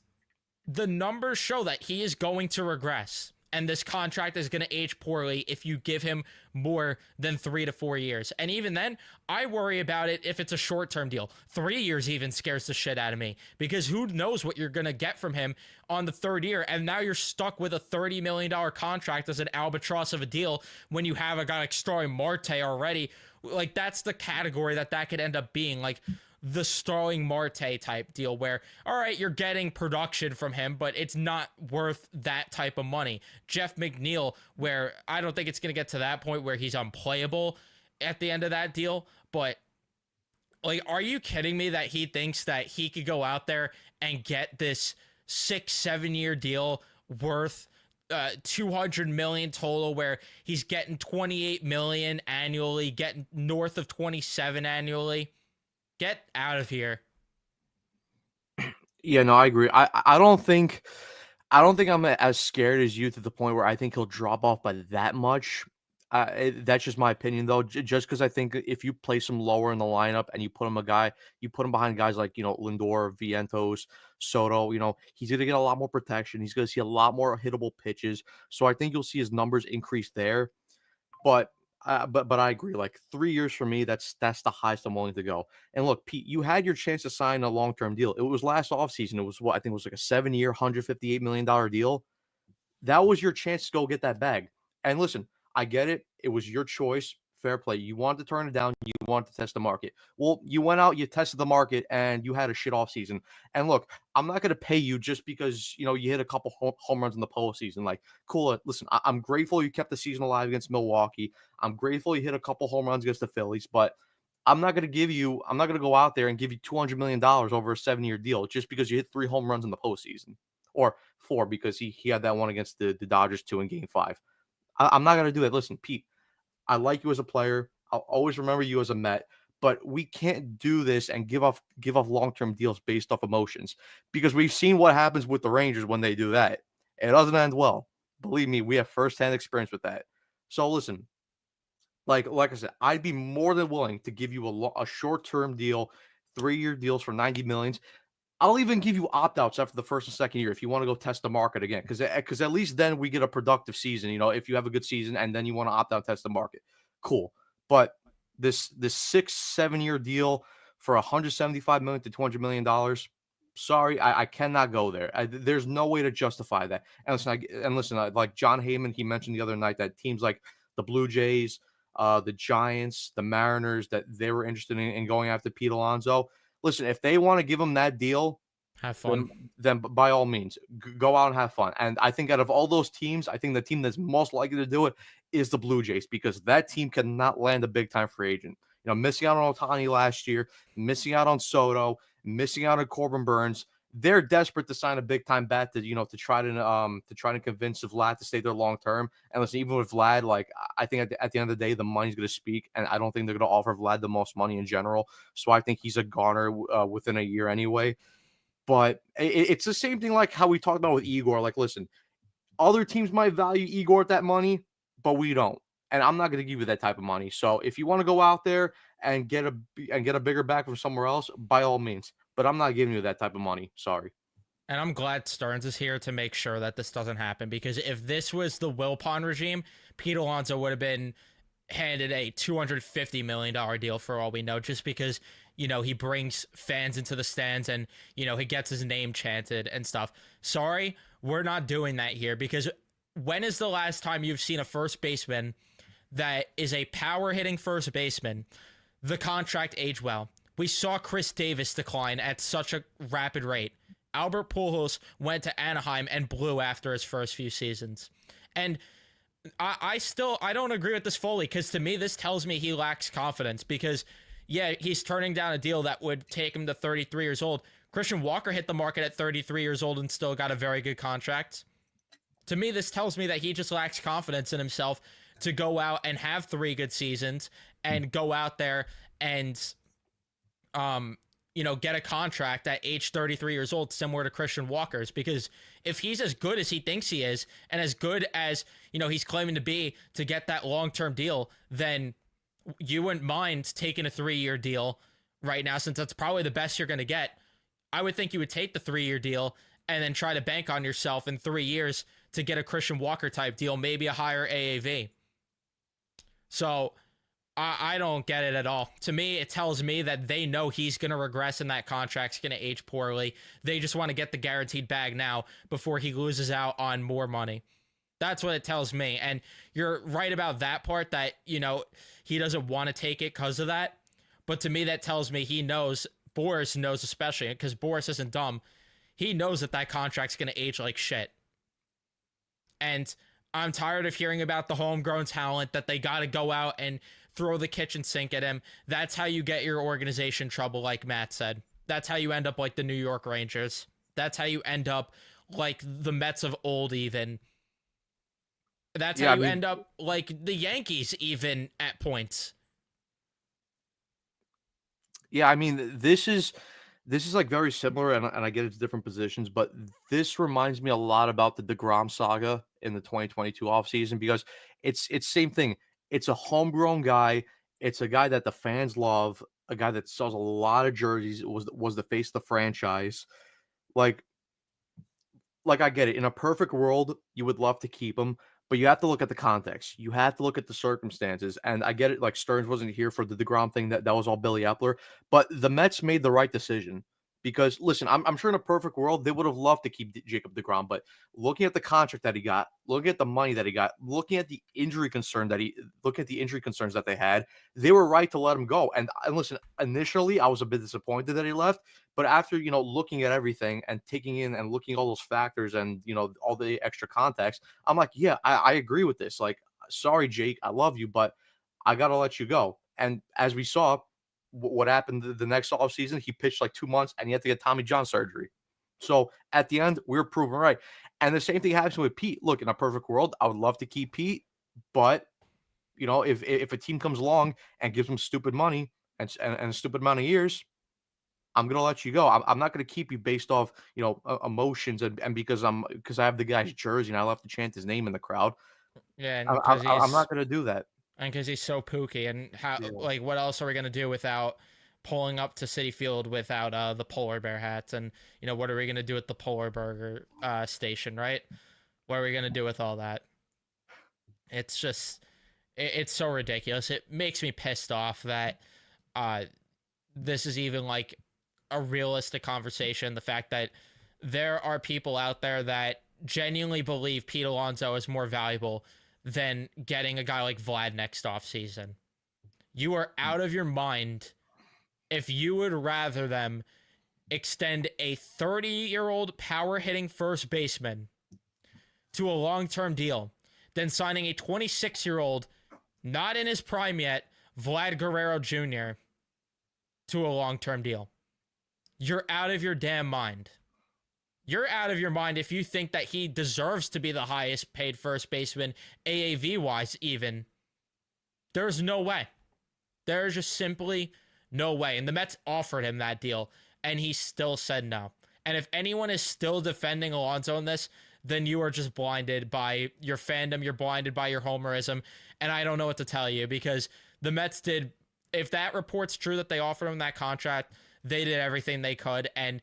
the numbers show that he is going to regress. And this contract is going to age poorly if you give him more than 3 to 4 years. And even then, I worry about it if it's a short-term deal. 3 years even scares the shit out of me, because who knows what you're going to get from him on the third year. And now you're stuck with a $30 million contract as an albatross of a deal when you have a guy like Starling Marte already. Like, that's the category that could end up being. Like, the Starling Marte type deal where, all right, you're getting production from him, but it's not worth that type of money. Jeff McNeil, where I don't think it's going to get to that point where he's unplayable at the end of that deal, but like, are you kidding me that he thinks that he could go out there and get this 6-7 year deal worth $200 million total, where he's getting $28 million annually, getting north of 27 annually? Get out of here. Yeah, no, I agree. I don't think I'm as scared as you to the point where I think he'll drop off by that much. That's just my opinion, though. Just because I think if you place him lower in the lineup and you put him behind guys like Lindor, Vientos, Soto, he's gonna get a lot more protection. He's gonna see a lot more hittable pitches. So I think you'll see his numbers increase there. But I agree. Like 3 years for me, that's the highest I'm willing to go. And look, Pete, you had your chance to sign a long-term deal. It was last offseason. It was what I think it was like a 7-year, $158 million deal. That was your chance to go get that bag. And listen, I get it. It was your choice. Fair play. You wanted to turn it down. You wanted to test the market. Well, you went out, you tested the market, and you had a shit off season. And look, I'm not going to pay you just because, you hit a couple home runs in the postseason. Like, cool. Listen, I'm grateful you kept the season alive against Milwaukee. I'm grateful you hit a couple home runs against the Phillies, but I'm not going to go out there and give you $200 million over a 7-year deal just because you hit 3 home runs in the postseason, or 4 because he had that one against the Dodgers too in Game 5. I'm not going to do that. Listen, Pete, I like you as a player. I'll always remember you as a Met, but we can't do this and give off long-term deals based off emotions, because we've seen what happens with the Rangers when they do that. It doesn't end well. Believe me, we have firsthand experience with that. So listen, like I said, I'd be more than willing to give you a short-term deal, 3-year deals for $90 million. I'll even give you opt-outs after the first and second year if you want to go test the market again, because at least then we get a productive season. If you have a good season and then you want to opt out, test the market, cool. But this 6-7 year deal for $175 million to $200 million, sorry, I cannot go there. There's no way to justify that. And listen, like John Heyman, he mentioned the other night that teams like the Blue Jays, the Giants, the Mariners, that they were interested in going after Pete Alonso. Listen, if they want to give him that deal, have fun. Then by all means, go out and have fun. And I think out of all those teams, I think the team that's most likely to do it is the Blue Jays, because that team cannot land a big-time free agent. Missing out on Ohtani last year, missing out on Soto, missing out on Corbin Burns. They're desperate to sign a big-time bat to try to convince Vlad to stay there long-term. And listen, even with Vlad, like, I think at the end of the day, the money's going to speak, and I don't think they're going to offer Vlad the most money in general. So I think he's a goner within a year anyway. But it's the same thing like how we talked about with Igor. Like, listen, other teams might value Igor at that money, but we don't. And I'm not going to give you that type of money. So if you want to go out there and get a bigger back from somewhere else, by all means. But I'm not giving you that type of money. Sorry. And I'm glad Stearns is here to make sure that this doesn't happen, because if this was the Wilpon regime, Pete Alonso would have been handed a $250 million deal for all we know, just because, he brings fans into the stands and, he gets his name chanted and stuff. Sorry, we're not doing that here, because when is the last time you've seen a first baseman that is a power hitting first baseman, the contract age well? We saw Chris Davis decline at such a rapid rate. Albert Pujols went to Anaheim and blew after his first few seasons. And I don't agree with this fully, because to me, this tells me he lacks confidence, because, yeah, he's turning down a deal that would take him to 33 years old. Christian Walker hit the market at 33 years old and still got a very good contract. To me, this tells me that he just lacks confidence in himself to go out and have 3 good seasons and go out there and, get a contract at age 33 years old, similar to Christian Walker's. Because if he's as good as he thinks he is, and as good as, he's claiming to be to get that long-term deal, then you wouldn't mind taking a 3-year deal right now, since that's probably the best you're going to get. I would think you would take the 3-year deal and then try to bank on yourself in 3 years to get a Christian Walker type deal, maybe a higher AAV. So I don't get it at all. To me, it tells me that they know he's going to regress and that contract's going to age poorly. They just want to get the guaranteed bag now before he loses out on more money. That's what it tells me. And you're right about that part, that, he doesn't want to take it because of that. But to me, that tells me he knows, Boris knows especially, because Boris isn't dumb. He knows that contract's going to age like shit. And I'm tired of hearing about the homegrown talent that they got to go out and throw the kitchen sink at him. That's how you get your organization trouble, like Matt said. That's how you end up like the New York Rangers. That's how you end up like the Mets of old, even. That's how you end up like the Yankees, even at points. Yeah, this is like very similar, and I get it's different positions, but this reminds me a lot about the DeGrom saga in the 2022 offseason, because it's same thing. It's a homegrown guy. It's a guy that the fans love, a guy that sells a lot of jerseys, was the face of the franchise. Like I get it. In a perfect world, you would love to keep him, but you have to look at the context. You have to look at the circumstances. And I get it. Like, Stearns wasn't here for the DeGrom thing. That was all Billy Epler. But the Mets made the right decision. Because, listen, I'm sure in a perfect world, they would have loved to keep Jacob deGrom. But looking at the contract that he got, looking at the money that he got, looking at the injury concerns that they had, they were right to let him go. And listen, initially, I was a bit disappointed that he left. But after, looking at everything and taking in and looking at all those factors and, all the extra context, I'm like, yeah, I agree with this. Like, sorry, Jake, I love you, but I got to let you go. And as we saw, what happened the next offseason, he pitched like 2 months and he had to get Tommy John surgery. So at the end, we were proven right. And the same thing happens with Pete. Look, in a perfect world, I would love to keep Pete, but if a team comes along and gives him stupid money and a stupid amount of years, I'm gonna let you go. I'm not gonna keep you based off emotions and because I have the guy's jersey and I love to chant his name in the crowd. Yeah, and I'm not gonna do that. And because he's so pooky, and how, Yeah. like, what else are we gonna do without pulling up to Citi Field without the polar bear hats? And what are we gonna do with the polar burger station, right? What are we gonna do with all that? It's just, it's so ridiculous. It makes me pissed off that this is even like a realistic conversation. The fact that there are people out there that genuinely believe Pete Alonso is more valuable than getting a guy like Vlad next offseason. You are out of your mind if you would rather them extend a 30-year-old power-hitting first baseman to a long-term deal than signing a 26-year-old, not in his prime yet, Vlad Guerrero Jr. to a long-term deal. You're out of your damn mind. You're out of your mind if you think that he deserves to be the highest paid first baseman, AAV-wise even. There's no way. There's just simply no way. And the Mets offered him that deal, and he still said no. And if anyone is still defending Alonso in this, then you are just blinded by your fandom. You're blinded by your homerism. And I don't know what to tell you, because the Mets did, if that report's true that they offered him that contract, they did everything they could. And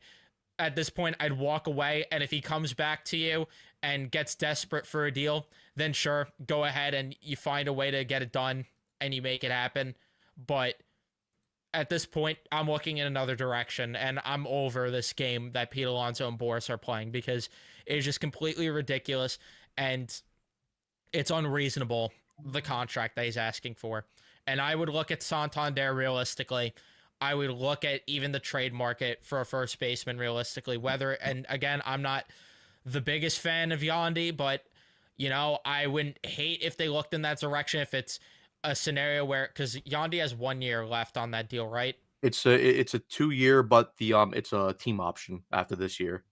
at this point, I'd walk away. And if he comes back to you and gets desperate for a deal, then sure, go ahead and you find a way to get it done and you make it happen. But at this point, I'm looking in another direction, and I'm over this game that Pete Alonso and Boris are playing because it's just completely ridiculous and it's unreasonable, the contract that he's asking for. And I would look at Santander realistically. I would look at even the trade market for a first baseman realistically. And again, I'm not the biggest fan of Yandy, but I wouldn't hate if they looked in that direction if it's a scenario where, because Yandy has 1 year left on that deal, right? It's a 2 year, but it's a team option after this year.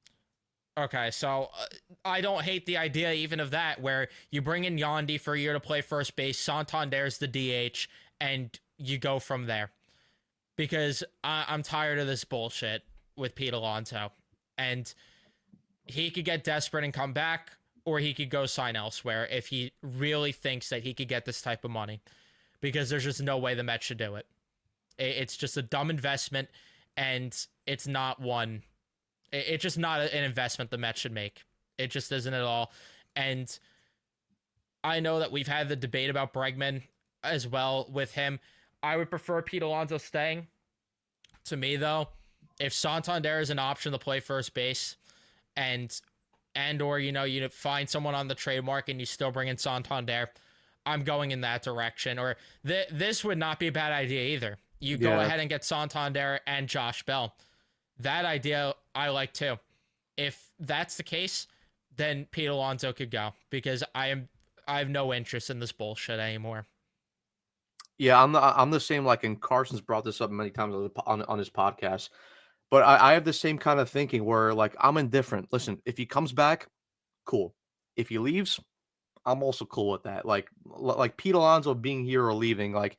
Okay, so I don't hate the idea even of that, where you bring in Yandy for a year to play first base, Santander's the DH, and you go from there. Because I'm tired of this bullshit with Pete Alonso. And he could get desperate and come back, or he could go sign elsewhere if he really thinks that he could get this type of money. Because there's just no way the Mets should do it. It's just a dumb investment, and it's not one. It's just not an investment the Mets should make. It just isn't at all. And I know that we've had the debate about Bregman as well with him. I would prefer Pete Alonso staying. To me, though, if Santander is an option to play first base, or you find someone on the trade market and you still bring in Santander, I'm going in that direction. Or this would not be a bad idea either. You go ahead and get Santander and Josh Bell. That idea I like too. If that's the case, then Pete Alonso could go, because I have no interest in this bullshit anymore. Yeah, I'm the same. Like, and Carson's brought this up many times on his podcast, but I have the same kind of thinking where, like, I'm indifferent. Listen, if he comes back, cool. If he leaves, I'm also cool with that. Like Pete Alonso being here or leaving, like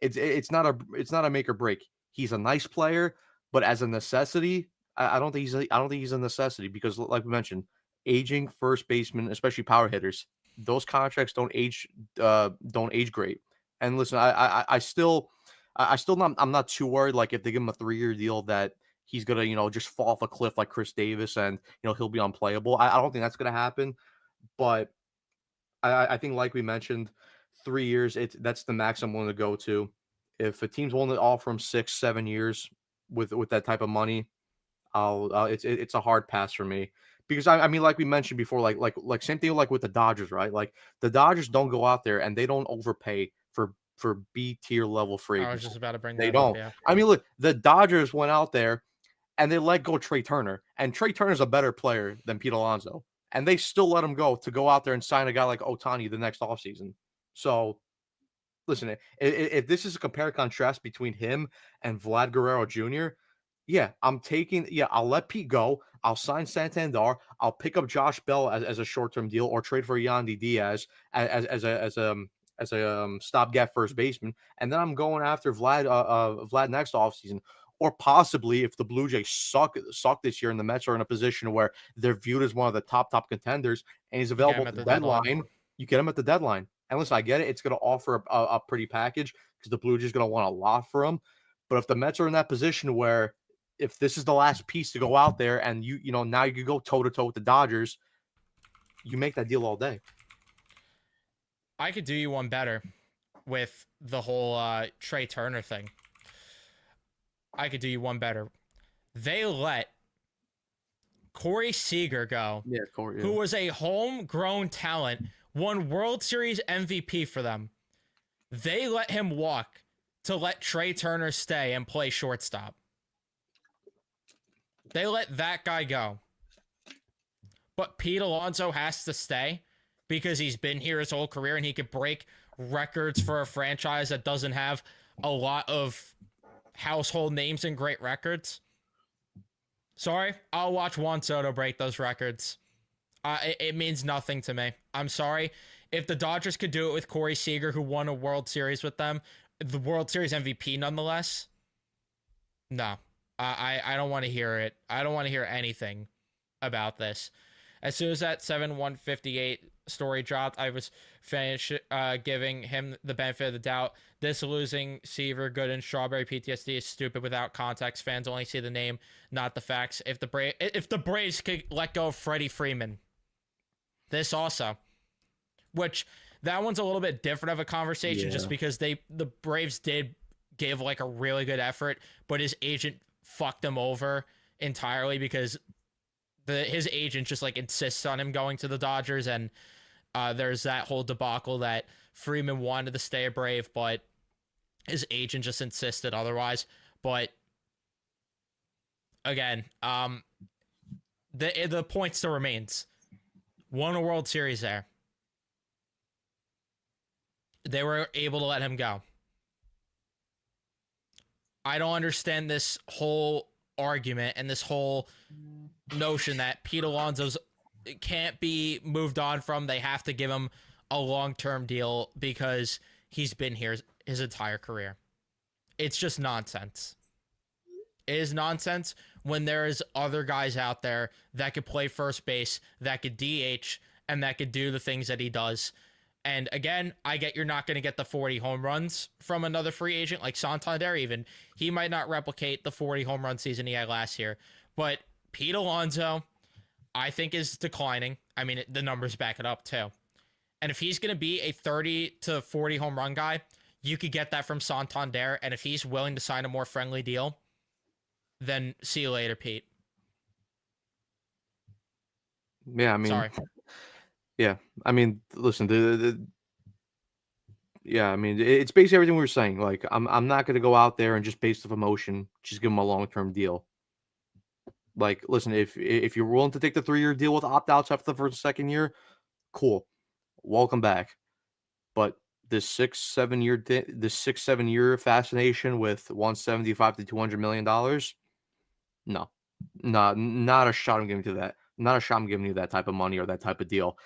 it's not a make or break. He's a nice player, but as a necessity, I don't think he's a necessity, because, like we mentioned, aging first baseman, especially power hitters, those contracts don't age great. And listen, I'm not too worried. Like, if they give him a 3-year deal, that he's gonna just fall off a cliff like Chris Davis, and he'll be unplayable. I don't think that's gonna happen, but I think, like we mentioned, 3 years, that's the max I'm willing to go to. If a team's willing to offer him 6, 7 years with that type of money, it's a hard pass for me, because I mean, like we mentioned before, like same thing like with the Dodgers, right? Like, the Dodgers don't go out there and they don't overpay for B tier level free I was agents. just about to bring They that up, don't. yeah. I mean, look, the Dodgers went out there and they let go Trey Turner, and Trey Turner's a better player than Pete Alonso, and they still let him go to go out there and sign a guy like Otani the next offseason. So, listen, if this is a compare and contrast between him and Vlad Guerrero Jr., I'll let Pete go. I'll sign Santander. I'll pick up Josh Bell as a short-term deal, or trade for Yandy Diaz as a stopgap first baseman, and then I'm going after Vlad next offseason. Or possibly, if the Blue Jays suck this year and the Mets are in a position where they're viewed as one of the top contenders and he's available at the deadline, you get him at the deadline. And listen, I get it. It's going to offer a pretty package, because the Blue Jays are going to want a lot for him. But if the Mets are in that position where, if this is the last piece to go out there, and now you could go toe-to-toe with the Dodgers, you make that deal all day. I could do you one better with the whole Trey Turner thing. I could do you one better. They let Corey Seager go, who was a homegrown talent, won World Series MVP for them. They let him walk to let Trey Turner stay and play shortstop. They let that guy go. But Pete Alonso has to stay because he's been here his whole career and he could break records for a franchise that doesn't have a lot of household names and great records. Sorry, I'll watch Juan Soto break those records. It means nothing to me. I'm sorry. If the Dodgers could do it with Corey Seager, who won a World Series with them, the World Series MVP nonetheless, no. I don't want to hear it. I don't want to hear anything about this. As soon as that 7-158 story dropped, I was giving him the benefit of the doubt. This losing Seaver, Gooden, Strawberry PTSD is stupid without context. Fans only see the name, not the facts. If the Braves could let go of Freddie Freeman, this also, which that one's a little bit different of a conversation, just because the Braves did give like a really good effort, but his agent fucked him over entirely because his agent just like insists on him going to the Dodgers, and there's that whole debacle that Freeman wanted to stay a Brave, but his agent just insisted otherwise. But again, the point still remains. Won a World Series there. They were able to let him go. I don't understand this whole argument and this whole notion that Pete Alonso's can't be moved on from. They have to give him a long-term deal because he's been here his entire career. It's just nonsense. It is nonsense when there's other guys out there that could play first base, that could DH, and that could do the things that he does. And again, I get you're not going to get the 40 home runs from another free agent like Santander even. He might not replicate the 40 home run season he had last year. But Pete Alonso, I think, is declining. I mean, the numbers back it up too. And if he's going to be a 30 to 40 home run guy, you could get that from Santander. And if he's willing to sign a more friendly deal, then see you later, Pete. Yeah, I mean, sorry. Yeah, I mean, listen, yeah, I mean, it's basically everything we were saying. Like, I'm not going to go out there and just based off emotion, just give him a long-term deal. Like, listen, if you're willing to take the 3-year deal with opt-outs after the first and second year, cool, welcome back. But this 6-7 year fascination with $175 to $200 million, no, not a shot I'm giving to that. Not a shot I'm giving you that type of money or that type of deal.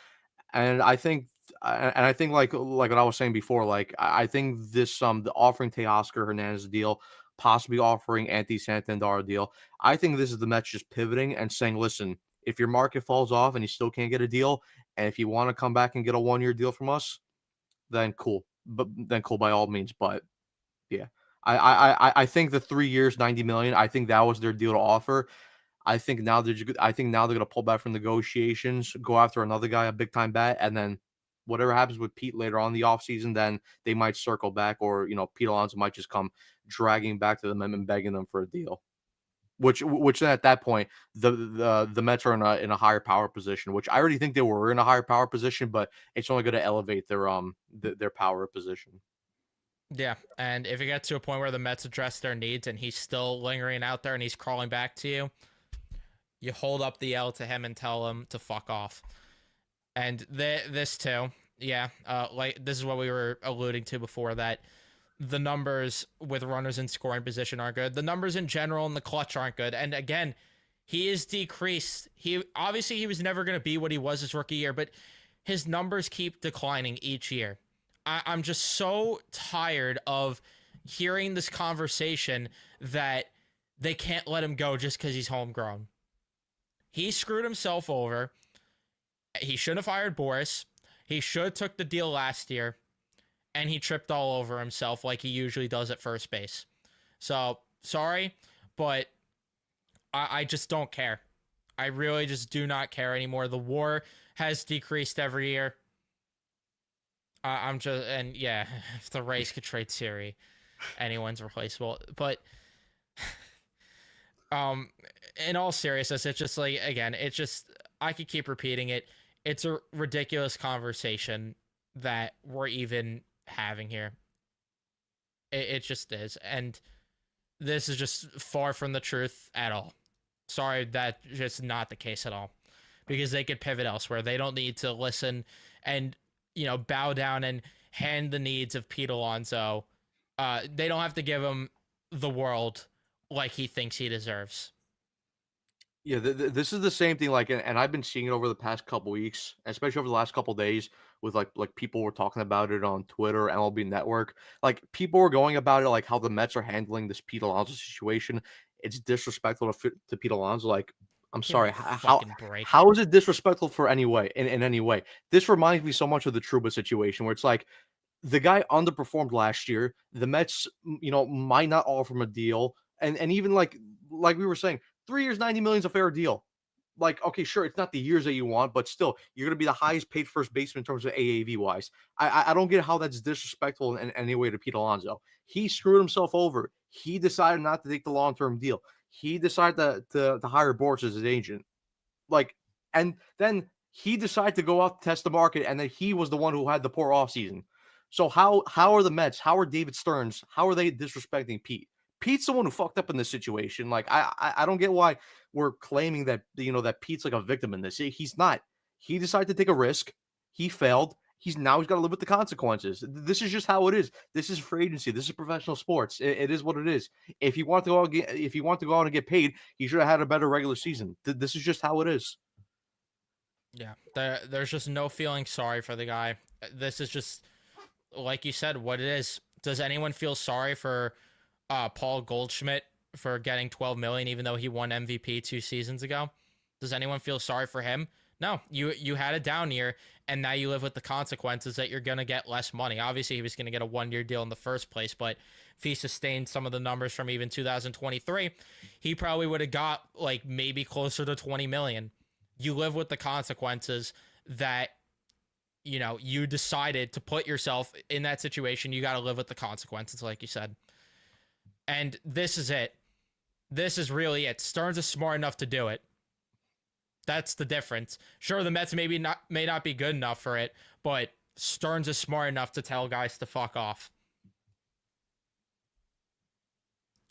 And I think like what I was saying before, like I think this the offering Teoscar Hernandez a deal, possibly offering Anthony Santander a deal. I think this is the Mets just pivoting and saying, listen, if your market falls off and you still can't get a deal, and if you want to come back and get a 1-year deal from us, then cool. But then cool by all means. But yeah, I think the 3 years, 90 million. I think that was their deal to offer. I think now they're going to pull back from negotiations, go after another guy, a big time bat, and then whatever happens with Pete later on in the offseason, then they might circle back, or Pete Alonso might just come dragging back to them and begging them for a deal. Which then at that point the Mets are in a higher power position, which I already think they were in a higher power position, but it's only going to elevate their power position. Yeah, and if it gets to a point where the Mets address their needs and he's still lingering out there and he's crawling back to you, you hold up the L to him and tell him to fuck off. And this too, yeah, like this is what we were alluding to before, that the numbers with runners in scoring position are good. The numbers in general in the clutch aren't good. And again, he is decreased. He was never going to be what he was his rookie year, but his numbers keep declining each year. I'm just so tired of hearing this conversation that they can't let him go just because he's homegrown. He screwed himself over. He shouldn't have hired Boris. He should have took the deal last year. And he tripped all over himself like he usually does at first base. So, sorry, but I just don't care. I really just do not care anymore. The WAR has decreased every year. If the Rays could trade Siri, anyone's replaceable. But in all seriousness, it's just like, again, it's just, I could keep repeating it. It's a ridiculous conversation that we're even having here. It just is. And this is just far from the truth at all. Sorry, that's just not the case at all. Because they could pivot elsewhere. They don't need to listen and, bow down and hand the needs of Pete Alonso. They don't have to give him the world like he thinks he deserves. Yeah, this is the same thing. Like, and I've been seeing it over the past couple weeks, especially over the last couple days, with like people were talking about it on Twitter, MLB Network. Like, people were going about it like how the Mets are handling this Pete Alonso situation. It's disrespectful to Pete Alonso. Like, I'm Give me sorry. a fucking break. How is it disrespectful for any way in any way? This reminds me so much of the Trouba situation where it's like the guy underperformed last year. The Mets, might not offer him a deal, and even like we were saying, 3 years, 90 million is a fair deal. Like, okay, sure, it's not the years that you want, but still, you're gonna be the highest paid first baseman in terms of AAV wise. I don't get how that's disrespectful in any way to Pete Alonso. He screwed himself over. He decided not to take the long term deal. He decided to hire Boris as his agent. Like, and then he decided to go out to test the market, and then he was the one who had the poor offseason. So how are the Mets? How are David Stearns? How are they disrespecting Pete? Pete's the one who fucked up in this situation. Like I don't get why we're claiming that that Pete's like a victim in this. He's not. He decided to take a risk. He failed. He's got to live with the consequences. This is just how it is. This is free agency. This is professional sports. It is what it is. If you want to go out if you want to go out and get paid, he should have had a better regular season. This is just how it is. Yeah, there's just no feeling sorry for the guy. This is just like you said, what it is. Does anyone feel sorry for Paul Goldschmidt for getting 12 million, even though he won MVP 2 seasons ago? Does anyone feel sorry for him? No, you had a down year, and now you live with the consequences that you're gonna get less money. Obviously, he was gonna get a 1 year deal in the first place, but if he sustained some of the numbers from even 2023, he probably would have got like maybe closer to 20 million. You live with the consequences that you decided to put yourself in that situation. You got to live with the consequences, like you said. And this is it. This is really it. Stearns is smart enough to do it. That's the difference. Sure, the Mets may not be good enough for it, but Stearns is smart enough to tell guys to fuck off.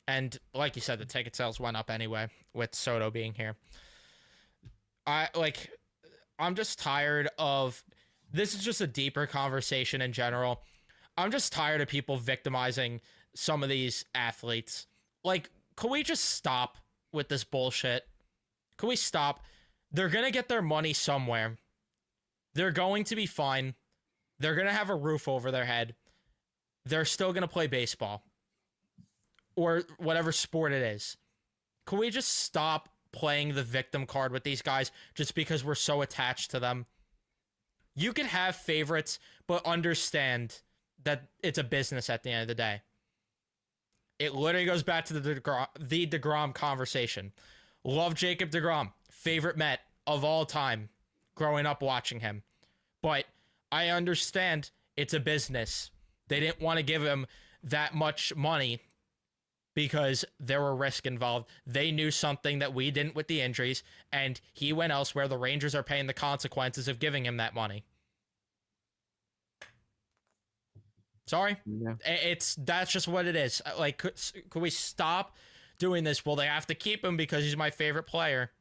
And like you said, the ticket sales went up anyway with Soto being here. I'm just tired of this. Is just a deeper conversation in general. I'm just tired of people victimizing some of these athletes. Like, can we just stop with this bullshit? Can we stop? They're going to get their money somewhere. They're going to be fine. They're going to have a roof over their head. They're still going to play baseball or whatever sport it is. Can we just stop playing the victim card with these guys just because we're so attached to them? You can have favorites, but understand that it's a business at the end of the day. It literally goes back to the DeGrom conversation. Love Jacob DeGrom, favorite Met of all time, growing up watching him. But I understand it's a business. They didn't want to give him that much money because there were risk involved. They knew something that we didn't with the injuries, and he went elsewhere. The Rangers are paying the consequences of giving him that money. Sorry, Yeah. That's just what it is. Like, could we stop doing this? Well, they have to keep him because he's my favorite player.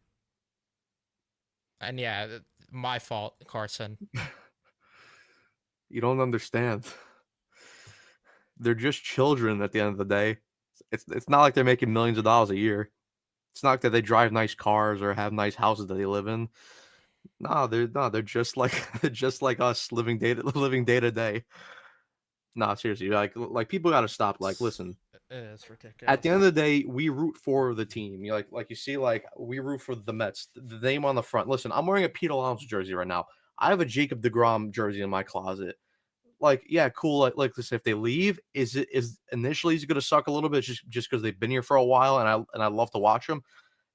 And yeah, my fault, Carson. You don't understand. They're just children at the end of the day. It's not like they're making millions of dollars a year. It's not that they drive nice cars or have nice houses that they live in. They're just like they're just like us living day to day. No, seriously, like people got to stop. Like, listen, It's at the ridiculous. end of the day, we root for the team. Like you see, like we root for the Mets. The name on the front. Listen, I'm wearing a Pete Alonso jersey right now. I have a Jacob DeGrom jersey in my closet. Like, yeah, cool. Like listen, if they leave, is initially he's gonna suck a little bit just because they've been here for a while, and I love to watch them.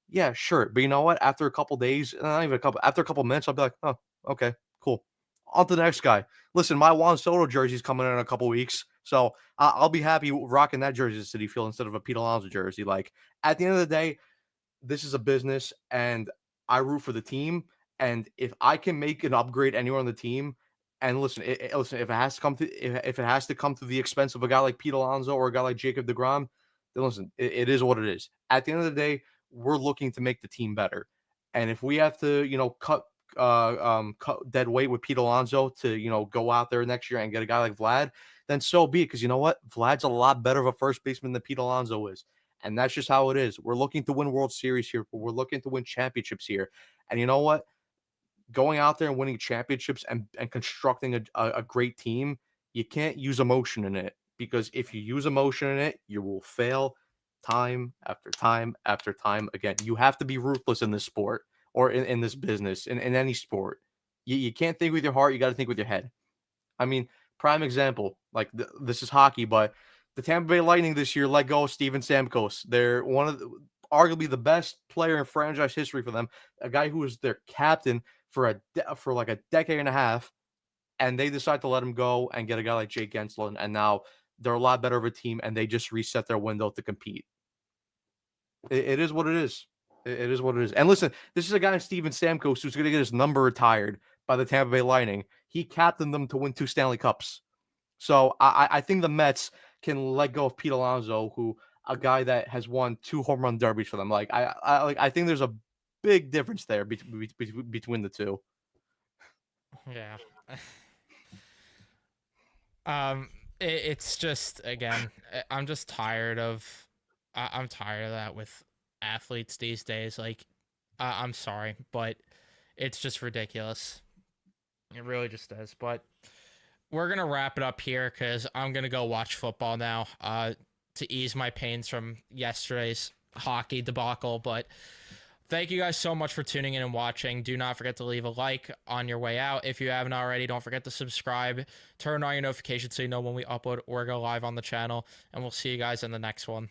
Yeah, sure. But you know what? After a couple days, not even a couple, after a couple minutes, I'll be like, oh, okay, cool. On to the next guy. Listen, my Juan Soto jersey's coming in a couple weeks, so I'll be happy rocking that jersey at City Field instead of a Pete Alonso jersey. Like, at the end of the day, this is a business, and I root for the team. And if I can make an upgrade anywhere on the team, and listen, listen, if it has to come to if it has to come to the expense of a guy like Pete Alonso or a guy like Jacob DeGrom, then listen, it is what it is. At the end of the day, we're looking to make the team better. And if we have to, cut dead weight with Pete Alonso to, go out there next year and get a guy like Vlad, then so be it. Because you know what? Vlad's a lot better of a first baseman than Pete Alonso is. And that's just how it is. We're looking to win World Series here, but we're looking to win championships here. And you know what? Going out there and winning championships and constructing a great team, you can't use emotion in it, because if you use emotion in it, you will fail time after time after time again. You have to be ruthless in this sport or in this business, in any sport. You can't think with your heart. You got to think with your head. I mean, prime example, like this is hockey, but the Tampa Bay Lightning this year let go of Steven Stamkos. They're one of arguably the best player in franchise history for them, a guy who was their captain for for like a decade and a half, and they decide to let him go and get a guy like Jake Gensler, and now they're a lot better of a team, and they just reset their window to compete. It is what it is. It is what it is. And listen, this is a guy, Steven Stamkos, who's going to get his number retired by the Tampa Bay Lightning. He captained them to win 2 Stanley Cups. So I think the Mets can let go of Pete Alonso, who a guy that has won 2 home run derbies for them. Like I think there's a big difference there between the two. Yeah. It's just, again, I'm just tired of I'm tired of that with athletes these days. Like, I'm sorry, but it's just ridiculous. It really just is. But we're gonna wrap it up here because I'm gonna go watch football now. To ease my pains from yesterday's hockey debacle. But thank you guys so much for tuning in and watching. Do not forget to leave a like on your way out. If you haven't already, don't forget to subscribe. Turn on your notifications so you know when we upload or go live on the channel. And we'll see you guys in the next one.